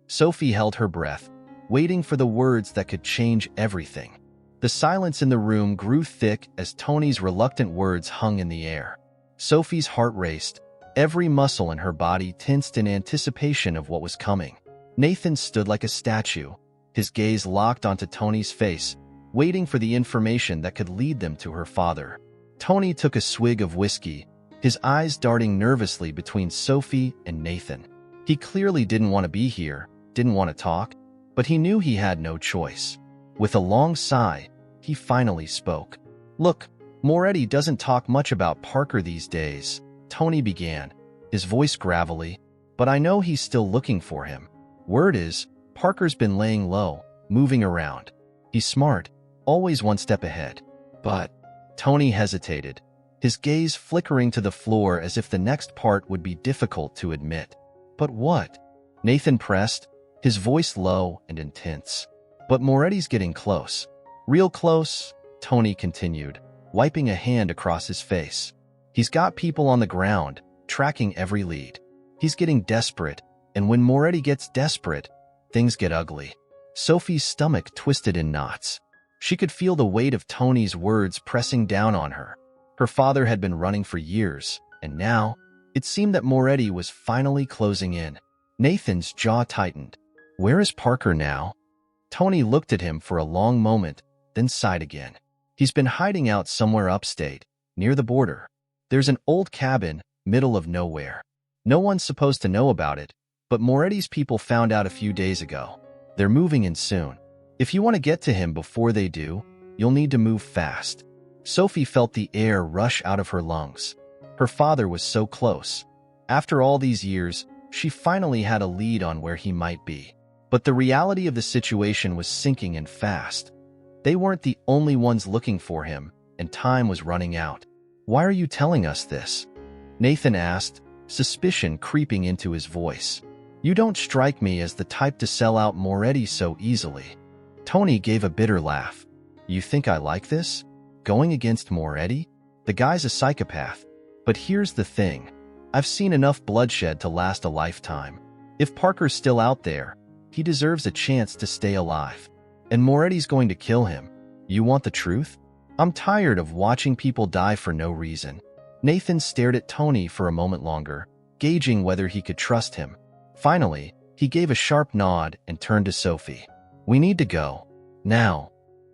Sophie held her breath, waiting for the words that could change everything. The silence in the room grew thick as Tony's reluctant words hung in the air. Sophie's heart raced, every muscle in her body tensed in anticipation of what was coming. Nathan stood like a statue, his gaze locked onto Tony's face, waiting for the information that could lead them to her father. Tony took a swig of whiskey, his eyes darting nervously between Sophie and Nathan. He clearly didn't want to be here, didn't want to talk, but he knew he had no choice. With a long sigh, he finally spoke. "Look, Moretti doesn't talk much about Parker these days," Tony began, his voice gravelly, "but I know he's still looking for him. Word is, Parker's been laying low, moving around. He's smart, always one step ahead. But..." Tony hesitated, his gaze flickering to the floor as if the next part would be difficult to admit. "But what?" Nathan pressed, his voice low and intense. "But Moretti's getting close. Real close," Tony continued, wiping a hand across his face. "He's got people on the ground, tracking every lead. He's getting desperate, and when Moretti gets desperate, things get ugly." Sophie's stomach twisted in knots. She could feel the weight of Tony's words pressing down on her. Her father had been running for years, and now, it seemed that Moretti was finally closing in. Nathan's jaw tightened. "Where is Parker now?" Tony looked at him for a long moment, then sighed again. "He's been hiding out somewhere upstate, near the border. There's an old cabin, middle of nowhere. No one's supposed to know about it, but Moretti's people found out a few days ago. They're moving in soon. If you want to get to him before they do, you'll need to move fast." Sophie felt the air rush out of her lungs. Her father was so close. After all these years, she finally had a lead on where he might be. But the reality of the situation was sinking in fast. They weren't the only ones looking for him, and time was running out. "Why are you telling us this?" Nathan asked, suspicion creeping into his voice. "You don't strike me as the type to sell out Moretti so easily." Tony gave a bitter laugh. "You think I like this? Going against Moretti? The guy's a psychopath. But here's the thing. I've seen enough bloodshed to last a lifetime. If Parker's still out there, he deserves a chance to stay alive. And Moretti's going to kill him. You want the truth? I'm tired of watching people die for no reason." Nathan stared at Tony for a moment longer, gauging whether he could trust him. Finally, he gave a sharp nod and turned to Sophie. "We need to go. Now."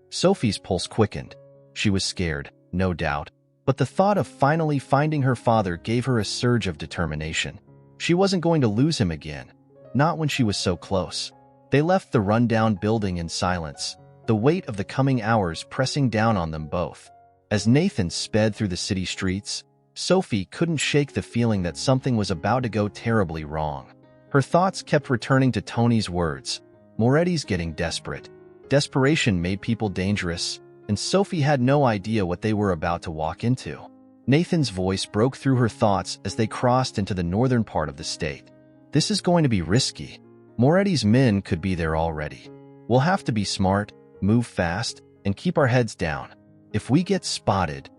Sophie's pulse quickened. She was scared, no doubt, but the thought of finally finding her father gave her a surge of determination. She wasn't going to lose him again, not when she was so close. They left the rundown building in silence, the weight of the coming hours pressing down on them both. As Nathan sped through the city streets, Sophie couldn't shake the feeling that something was about to go terribly wrong. Her thoughts kept returning to Tony's words. Moretti's getting desperate. Desperation made people dangerous, and Sophie had no idea what they were about to walk into. Nathan's voice broke through her thoughts as they crossed into the northern part of the state. This is going to be risky. Moretti's men could be there already. We'll have to be smart, move fast, and keep our heads down. If we get spotted—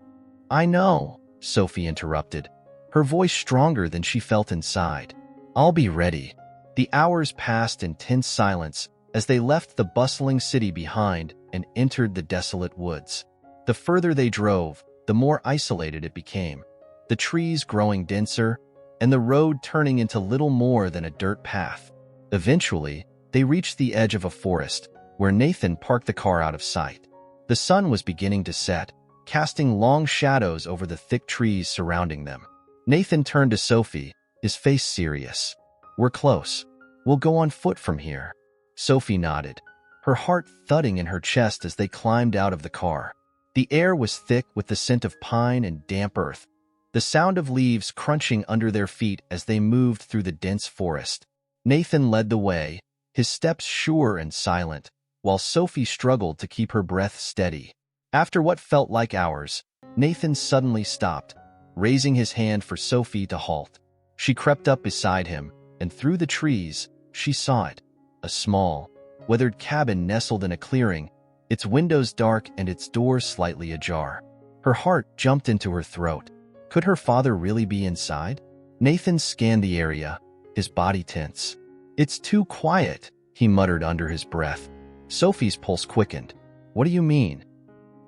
I know, Sophie interrupted, her voice stronger than she felt inside. I'll be ready. The hours passed in tense silence as they left the bustling city behind and entered the desolate woods. The further they drove, the more isolated it became, the trees growing denser and the road turning into little more than a dirt path. Eventually, they reached the edge of a forest, where Nathan parked the car out of sight. The sun was beginning to set, casting long shadows over the thick trees surrounding them. Nathan turned to Sophie, his face serious. We're close. We'll go on foot from here. Sophie nodded, her heart thudding in her chest as they climbed out of the car. The air was thick with the scent of pine and damp earth, the sound of leaves crunching under their feet as they moved through the dense forest. Nathan led the way, his steps sure and silent, while Sophie struggled to keep her breath steady. After what felt like hours, Nathan suddenly stopped, raising his hand for Sophie to halt. She crept up beside him, and through the trees, she saw it. A small, weathered cabin nestled in a clearing, its windows dark and its doors slightly ajar. Her heart jumped into her throat. Could her father really be inside? Nathan scanned the area, his body tense. It's too quiet, he muttered under his breath. Sophie's pulse quickened. What do you mean?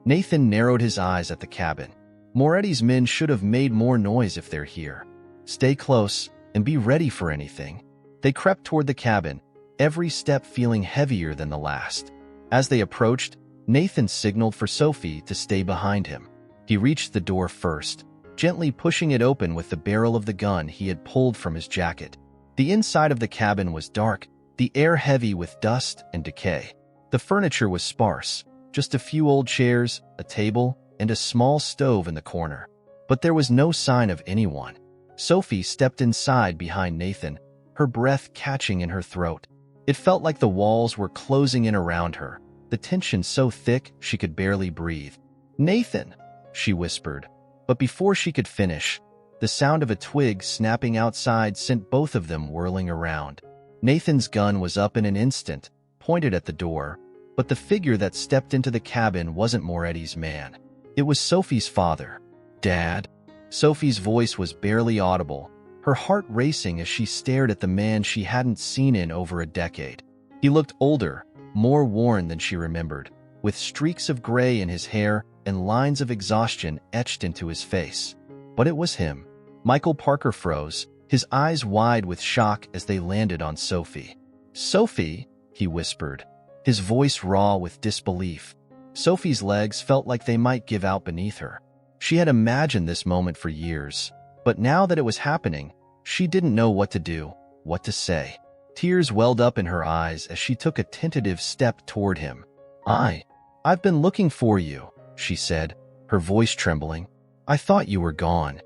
Nathan narrowed his eyes at the cabin. Moretti's men should have made more noise if they're here. Stay close and be ready for anything. They crept toward the cabin, every step feeling heavier than the last. As they approached, Nathan signaled for Sophie to stay behind him. He reached the door first, gently pushing it open with the barrel of the gun he had pulled from his jacket. The inside of the cabin was dark, the air heavy with dust and decay. The furniture was sparse, just a few old chairs, a table, and a small stove in the corner. But there was no sign of anyone. Sophie stepped inside behind Nathan, her breath catching in her throat. It felt like the walls were closing in around her, the tension so thick she could barely breathe. Nathan, she whispered. But before she could finish, the sound of a twig snapping outside sent both of them whirling around. Nathan's gun was up in an instant, pointed at the door, but the figure that stepped into the cabin wasn't Moretti's man. It was Sophie's father. Dad? Sophie's voice was barely audible, her heart racing as she stared at the man she hadn't seen in over a decade. He looked older, more worn than she remembered, with streaks of gray in his hair and lines of exhaustion etched into his face. But it was him. Michael Parker froze, his eyes wide with shock as they landed on Sophie. Sophie, he whispered, his voice raw with disbelief. Sophie's legs felt like they might give out beneath her. She had imagined this moment for years, but now that it was happening, she didn't know what to do, what to say. Tears welled up in her eyes as she took a tentative step toward him. I've been looking for you, she said, her voice trembling. I thought you were gone.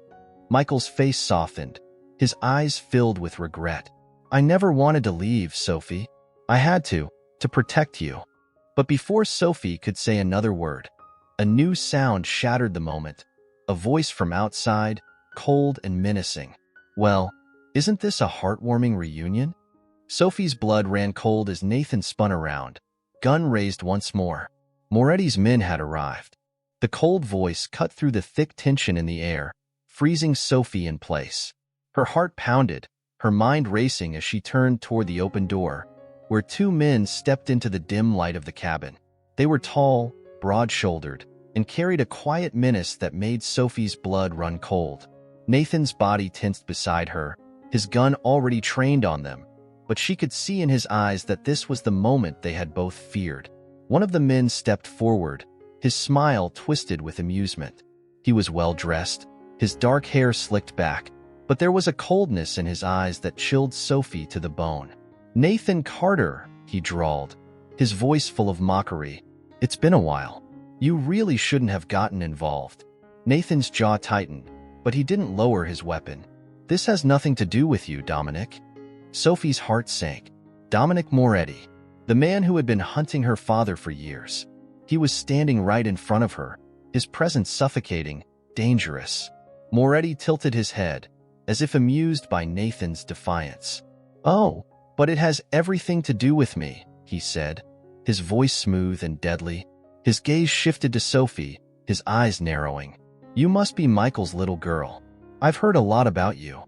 Michael's face softened, his eyes filled with regret. I never wanted to leave, Sophie. I had to protect you. But before Sophie could say another word, a new sound shattered the moment, a voice from outside, cold and menacing. Well, isn't this a heartwarming reunion? Sophie's blood ran cold as Nathan spun around, gun raised once more. Moretti's men had arrived. The cold voice cut through the thick tension in the air, freezing Sophie in place. Her heart pounded, her mind racing as she turned toward the open door, where two men stepped into the dim light of the cabin. They were tall, broad-shouldered, and carried a quiet menace that made Sophie's blood run cold. Nathan's body tensed beside her, his gun already trained on them, but she could see in his eyes that this was the moment they had both feared. One of the men stepped forward, his smile twisted with amusement. He was well-dressed, his dark hair slicked back, but there was a coldness in his eyes that chilled Sophie to the bone. Nathan Carter, he drawled, his voice full of mockery. It's been a while. You really shouldn't have gotten involved. Nathan's jaw tightened, but he didn't lower his weapon. This has nothing to do with you, Dominic. Sophie's heart sank. Dominic Moretti, the man who had been hunting her father for years. He was standing right in front of her, his presence suffocating, dangerous. Moretti tilted his head, as if amused by Nathan's defiance. "Oh, but it has everything to do with me," he said, his voice smooth and deadly. His gaze shifted to Sophie, his eyes narrowing. "You must be Michael's little girl. I've heard a lot about you."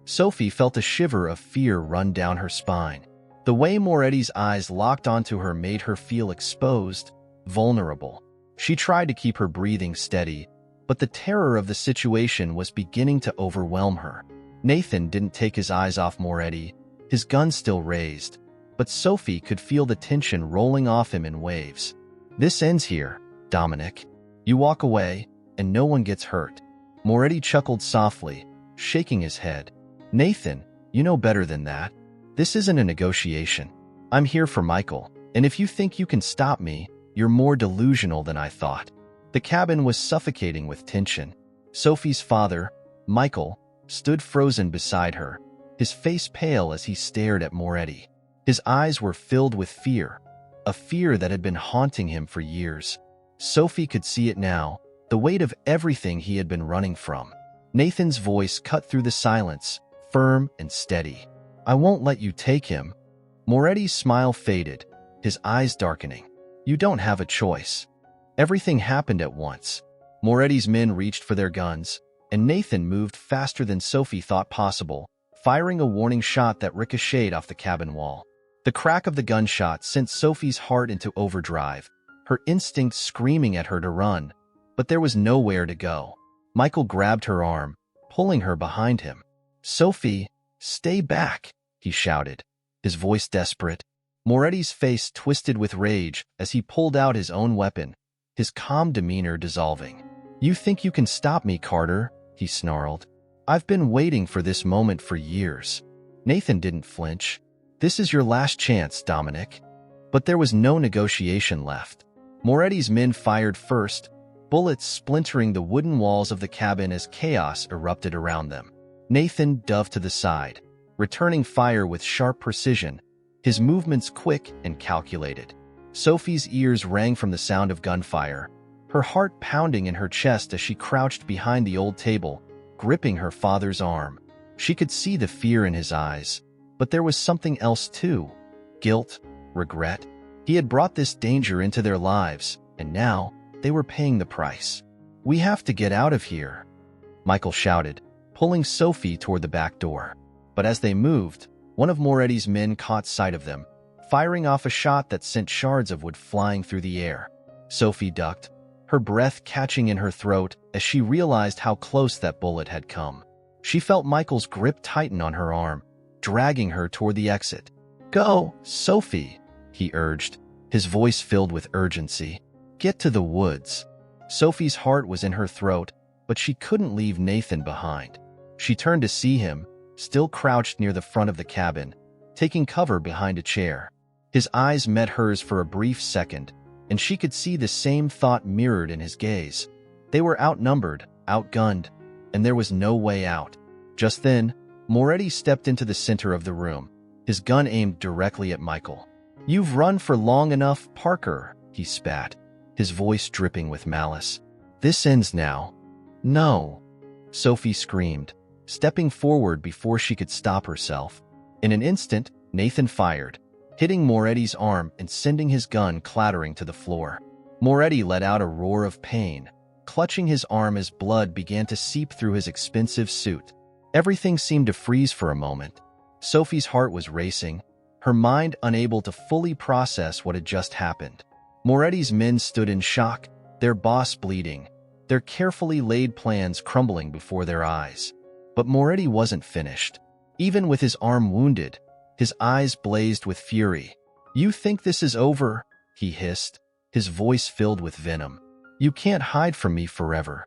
Sophie felt a shiver of fear run down her spine. The way Moretti's eyes locked onto her made her feel exposed, vulnerable. She tried to keep her breathing steady, but the terror of the situation was beginning to overwhelm her. Nathan didn't take his eyes off Moretti, his gun still raised, but Sophie could feel the tension rolling off him in waves. "This ends here, Dominic. You walk away, and no one gets hurt." Moretti chuckled softly, shaking his head. "Nathan, you know better than that. This isn't a negotiation. I'm here for Michael, and if you think you can stop me, you're more delusional than I thought." The cabin was suffocating with tension. Sophie's father, Michael, stood frozen beside her, his face pale as he stared at Moretti. His eyes were filled with fear, a fear that had been haunting him for years. Sophie could see it now, the weight of everything he had been running from. Nathan's voice cut through the silence, firm and steady. "I won't let you take him." Moretti's smile faded, his eyes darkening. "You don't have a choice." Everything happened at once. Moretti's men reached for their guns, and Nathan moved faster than Sophie thought possible, firing a warning shot that ricocheted off the cabin wall. The crack of the gunshot sent Sophie's heart into overdrive, her instinct screaming at her to run, but there was nowhere to go. Michael grabbed her arm, pulling her behind him. "Sophie, stay back," he shouted, his voice desperate. Moretti's face twisted with rage as he pulled out his own weapon, his calm demeanor dissolving. "You think you can stop me, Carter?" he snarled. "I've been waiting for this moment for years." Nathan didn't flinch. "This is your last chance, Dominic." But there was no negotiation left. Moretti's men fired first, bullets splintering the wooden walls of the cabin as chaos erupted around them. Nathan dove to the side, returning fire with sharp precision, his movements quick and calculated. Sophie's ears rang from the sound of gunfire, her heart pounding in her chest as she crouched behind the old table, gripping her father's arm. She could see the fear in his eyes, but there was something else too. Guilt, regret. He had brought this danger into their lives, and now they were paying the price. "We have to get out of here," Michael shouted, pulling Sophie toward the back door. But as they moved, one of Moretti's men caught sight of them, firing off a shot that sent shards of wood flying through the air. Sophie ducked, her breath catching in her throat as she realized how close that bullet had come. She felt Michael's grip tighten on her arm, dragging her toward the exit. "Go, Sophie," he urged, his voice filled with urgency. "Get to the woods." Sophie's heart was in her throat, but she couldn't leave Nathan behind. She turned to see him, still crouched near the front of the cabin, taking cover behind a chair. His eyes met hers for a brief second, and she could see the same thought mirrored in his gaze. They were outnumbered, outgunned, and there was no way out. Just then, Moretti stepped into the center of the room, his gun aimed directly at Michael. "You've run for long enough, Parker," he spat, his voice dripping with malice. "This ends now." "No," Sophie screamed, stepping forward before she could stop herself. In an instant, Nathan fired, hitting Moretti's arm and sending his gun clattering to the floor. Moretti let out a roar of pain, clutching his arm as blood began to seep through his expensive suit. Everything seemed to freeze for a moment. Sophie's heart was racing, her mind unable to fully process what had just happened. Moretti's men stood in shock, their boss bleeding, their carefully laid plans crumbling before their eyes. But Moretti wasn't finished. Even with his arm wounded, his eyes blazed with fury. "You think this is over?" he hissed, his voice filled with venom. "You can't hide from me forever."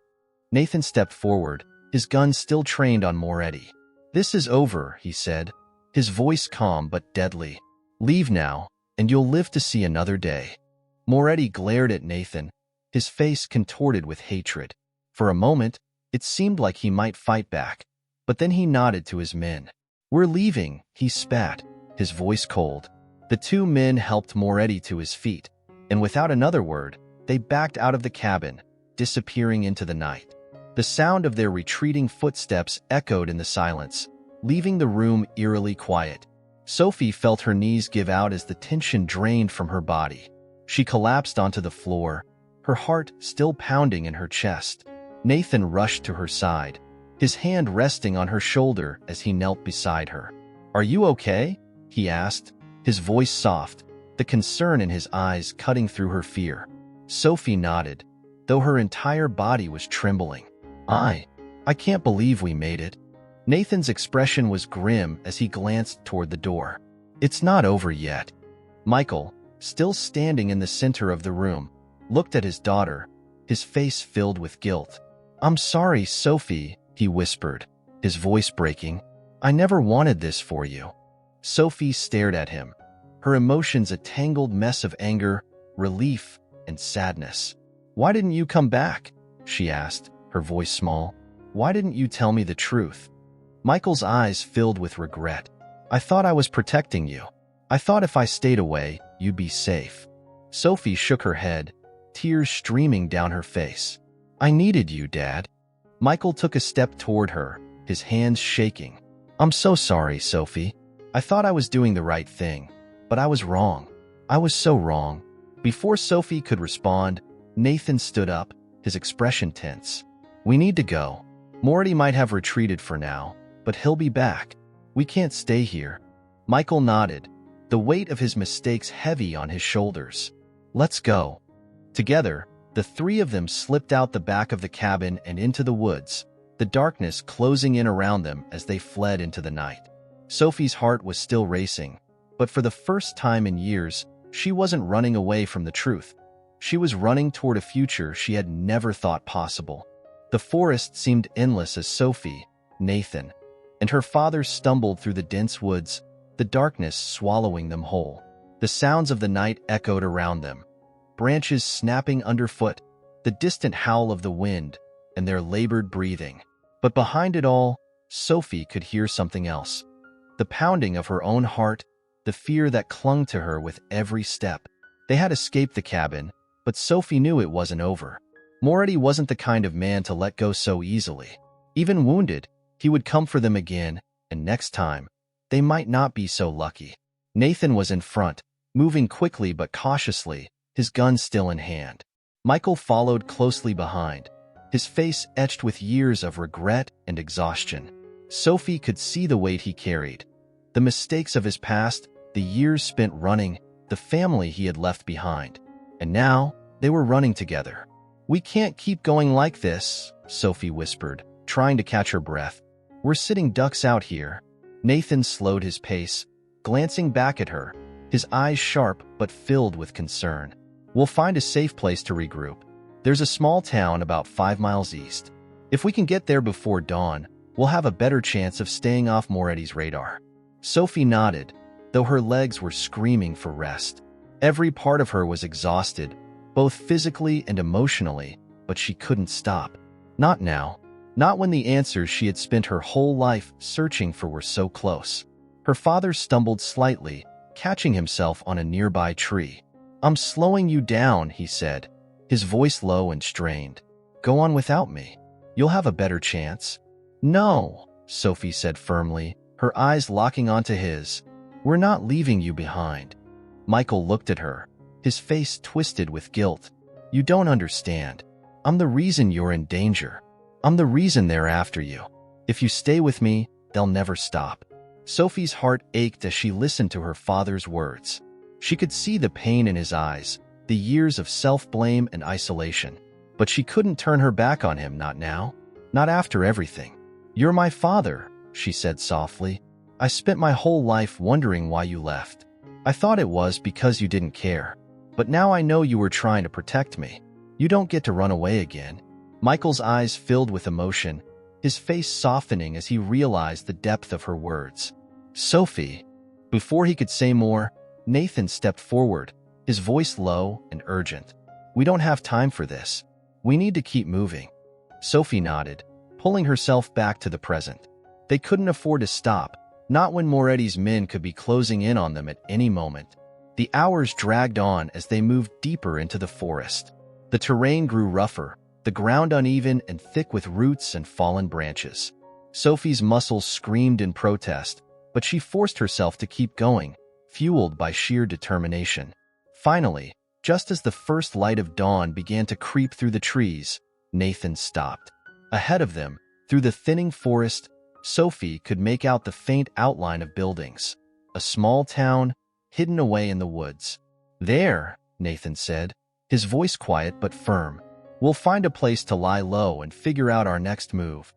Nathan stepped forward, his gun still trained on Moretti. "This is over," he said, his voice calm but deadly. "Leave now, and you'll live to see another day." Moretti glared at Nathan, his face contorted with hatred. For a moment, it seemed like he might fight back, but then he nodded to his men. "We're leaving," he spat, his voice cold. The two men helped Moretti to his feet, and without another word, they backed out of the cabin, disappearing into the night. The sound of their retreating footsteps echoed in the silence, leaving the room eerily quiet. Sophie felt her knees give out as the tension drained from her body. She collapsed onto the floor, her heart still pounding in her chest. Nathan rushed to her side, his hand resting on her shoulder as he knelt beside her. "Are you okay?" he asked, his voice soft, the concern in his eyes cutting through her fear. Sophie nodded, though her entire body was trembling. I can't believe we made it." Nathan's expression was grim as he glanced toward the door. "It's not over yet." Michael, still standing in the center of the room, looked at his daughter, his face filled with guilt. "I'm sorry, Sophie," he whispered, his voice breaking. "I never wanted this for you." Sophie stared at him, her emotions a tangled mess of anger, relief, and sadness. "Why didn't you come back?" she asked, her voice small. "Why didn't you tell me the truth?" Michael's eyes filled with regret. "I thought I was protecting you. I thought if I stayed away, you'd be safe." Sophie shook her head, tears streaming down her face. "I needed you, Dad." Michael took a step toward her, his hands shaking. "I'm so sorry, Sophie. I thought I was doing the right thing, but I was wrong. I was so wrong." Before Sophie could respond, Nathan stood up, his expression tense. "We need to go. Moretti might have retreated for now, but he'll be back. We can't stay here." Michael nodded, the weight of his mistakes heavy on his shoulders. "Let's go." Together, the three of them slipped out the back of the cabin and into the woods, the darkness closing in around them as they fled into the night. Sophie's heart was still racing, but for the first time in years, she wasn't running away from the truth. She was running toward a future she had never thought possible. The forest seemed endless as Sophie, Nathan, and her father stumbled through the dense woods, the darkness swallowing them whole. The sounds of the night echoed around them, branches snapping underfoot, the distant howl of the wind, and their labored breathing. But behind it all, Sophie could hear something else. The pounding of her own heart, the fear that clung to her with every step. They had escaped the cabin, but Sophie knew it wasn't over. Moretti wasn't the kind of man to let go so easily. Even wounded, he would come for them again, and next time, they might not be so lucky. Nathan was in front, moving quickly but cautiously, his gun still in hand. Michael followed closely behind, his face etched with years of regret and exhaustion. Sophie could see the weight he carried, the mistakes of his past, the years spent running, the family he had left behind. And now, they were running together. "We can't keep going like this," Sophie whispered, trying to catch her breath. "We're sitting ducks out here." Nathan slowed his pace, glancing back at her, his eyes sharp but filled with concern. "We'll find a safe place to regroup. There's a small town about 5 miles east. If we can get there before dawn, we'll have a better chance of staying off Moretti's radar." Sophie nodded, though her legs were screaming for rest. Every part of her was exhausted, both physically and emotionally, but she couldn't stop. Not now. Not when the answers she had spent her whole life searching for were so close. Her father stumbled slightly, catching himself on a nearby tree. "I'm slowing you down," he said, his voice low and strained. "Go on without me. You'll have a better chance." "No," Sophie said firmly, her eyes locking onto his. "We're not leaving you behind." Michael looked at her, his face twisted with guilt. "You don't understand. I'm the reason you're in danger. I'm the reason they're after you. If you stay with me, they'll never stop." Sophie's heart ached as she listened to her father's words. She could see the pain in his eyes, the years of self-blame and isolation. But she couldn't turn her back on him, not now, not after everything. "You're my father," she said softly. "I spent my whole life wondering why you left. I thought it was because you didn't care. But now I know you were trying to protect me. You don't get to run away again." Michael's eyes filled with emotion, his face softening as he realized the depth of her words. "Sophie." Before he could say more, Nathan stepped forward, his voice low and urgent. "We don't have time for this. We need to keep moving." Sophie nodded, pulling herself back to the present. They couldn't afford to stop, not when Moretti's men could be closing in on them at any moment. The hours dragged on as they moved deeper into the forest. The terrain grew rougher, the ground uneven and thick with roots and fallen branches. Sophie's muscles screamed in protest, but she forced herself to keep going, fueled by sheer determination. Finally, just as the first light of dawn began to creep through the trees, Nathan stopped. Ahead of them, through the thinning forest, Sophie could make out the faint outline of buildings. A small town, hidden away in the woods. "There," Nathan said, his voice quiet but firm. "We'll find a place to lie low and figure out our next move."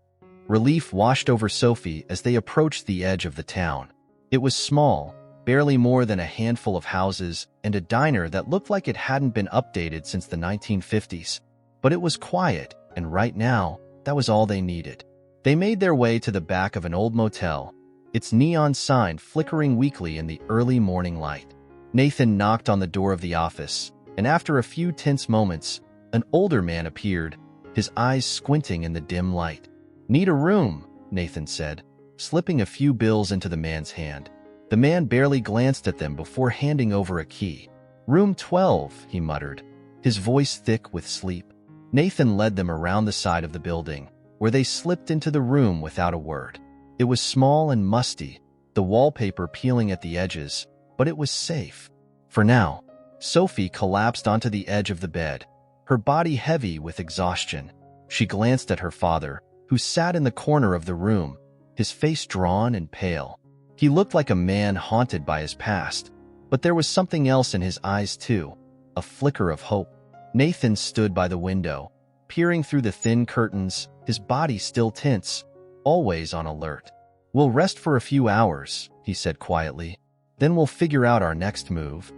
Relief washed over Sophie as they approached the edge of the town. It was small, barely more than a handful of houses and a diner that looked like it hadn't been updated since the 1950s. But it was quiet, and right now, that was all they needed. They made their way to the back of an old motel, its neon sign flickering weakly in the early morning light. Nathan knocked on the door of the office, and after a few tense moments, an older man appeared, his eyes squinting in the dim light. "Need a room," Nathan said, slipping a few bills into the man's hand. The man barely glanced at them before handing over a key. "Room 12, he muttered, his voice thick with sleep. Nathan led them around the side of the building, where they slipped into the room without a word. It was small and musty, the wallpaper peeling at the edges, but it was safe. For now, Sophie collapsed onto the edge of the bed, her body heavy with exhaustion. She glanced at her father, who sat in the corner of the room, his face drawn and pale. He looked like a man haunted by his past, but there was something else in his eyes too, a flicker of hope. Nathan stood by the window, peering through the thin curtains, his body still tense, always on alert. "We'll rest for a few hours," he said quietly. "Then we'll figure out our next move."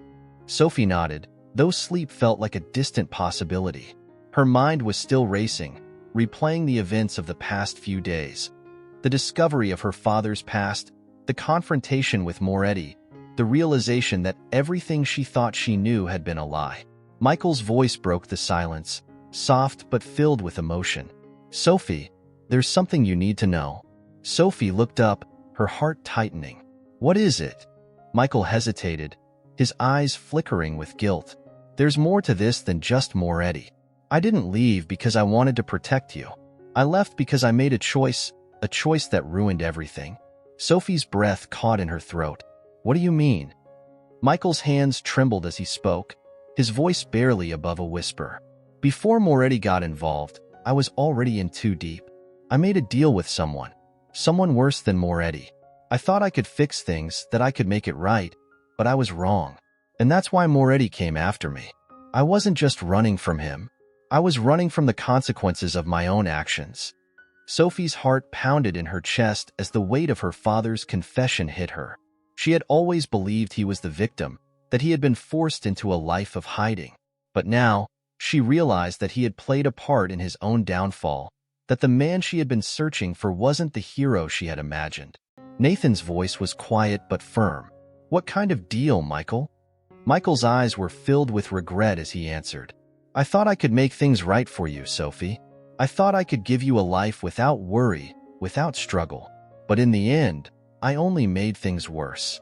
Sophie nodded, though sleep felt like a distant possibility. Her mind was still racing, replaying the events of the past few days. The discovery of her father's past, the confrontation with Moretti, the realization that everything she thought she knew had been a lie. Michael's voice broke the silence, soft but filled with emotion. "Sophie, there's something you need to know." Sophie looked up, her heart tightening. "What is it?" Michael hesitated, his eyes flickering with guilt. "There's more to this than just Moretti. I didn't leave because I wanted to protect you. I left because I made a choice that ruined everything." Sophie's breath caught in her throat. "What do you mean?" Michael's hands trembled as he spoke, his voice barely above a whisper. "Before Moretti got involved, I was already in too deep. I made a deal with someone worse than Moretti. I thought I could fix things, that I could make it right, but I was wrong. And that's why Moretti came after me. I wasn't just running from him. I was running from the consequences of my own actions." Sophie's heart pounded in her chest as the weight of her father's confession hit her. She had always believed he was the victim, that he had been forced into a life of hiding. But now, she realized that he had played a part in his own downfall, that the man she had been searching for wasn't the hero she had imagined. Nathan's voice was quiet but firm. "What kind of deal, Michael?" Michael's eyes were filled with regret as he answered. "I thought I could make things right for you, Sophie. I thought I could give you a life without worry, without struggle. But in the end, I only made things worse."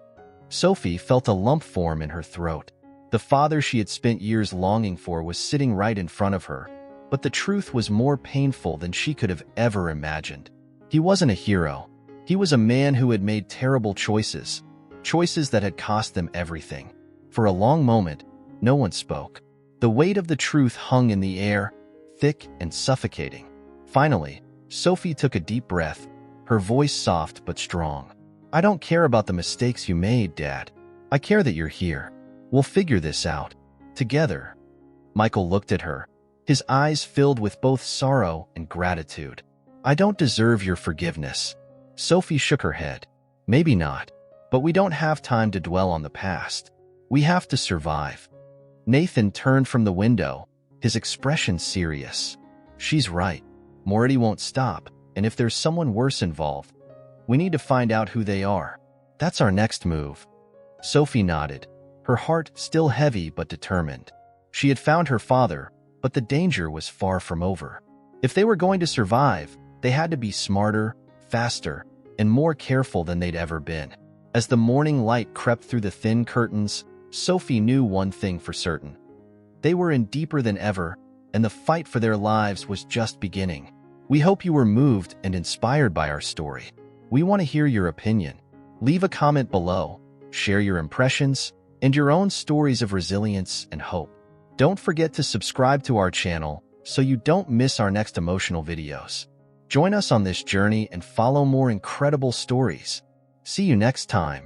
Sophie felt a lump form in her throat. The father she had spent years longing for was sitting right in front of her, but the truth was more painful than she could have ever imagined. He wasn't a hero. He was a man who had made terrible choices that had cost them everything. For a long moment, no one spoke. The weight of the truth hung in the air, thick and suffocating. Finally, Sophie took a deep breath, her voice soft but strong. "I don't care about the mistakes you made, Dad. I care that you're here. We'll figure this out. Together." Michael looked at her, his eyes filled with both sorrow and gratitude. "I don't deserve your forgiveness." Sophie shook her head. "Maybe not, but we don't have time to dwell on the past. We have to survive." Nathan turned from the window, his expression serious. "She's right. Moretti won't stop, and if there's someone worse involved, we need to find out who they are. That's our next move." Sophie nodded, her heart still heavy but determined. She had found her father, but the danger was far from over. If they were going to survive, they had to be smarter, faster, and more careful than they'd ever been. As the morning light crept through the thin curtains, Sophie knew one thing for certain. They were in deeper than ever, and the fight for their lives was just beginning. We hope you were moved and inspired by our story. We want to hear your opinion. Leave a comment below, share your impressions, and your own stories of resilience and hope. Don't forget to subscribe to our channel so you don't miss our next emotional videos. Join us on this journey and follow more incredible stories. See you next time.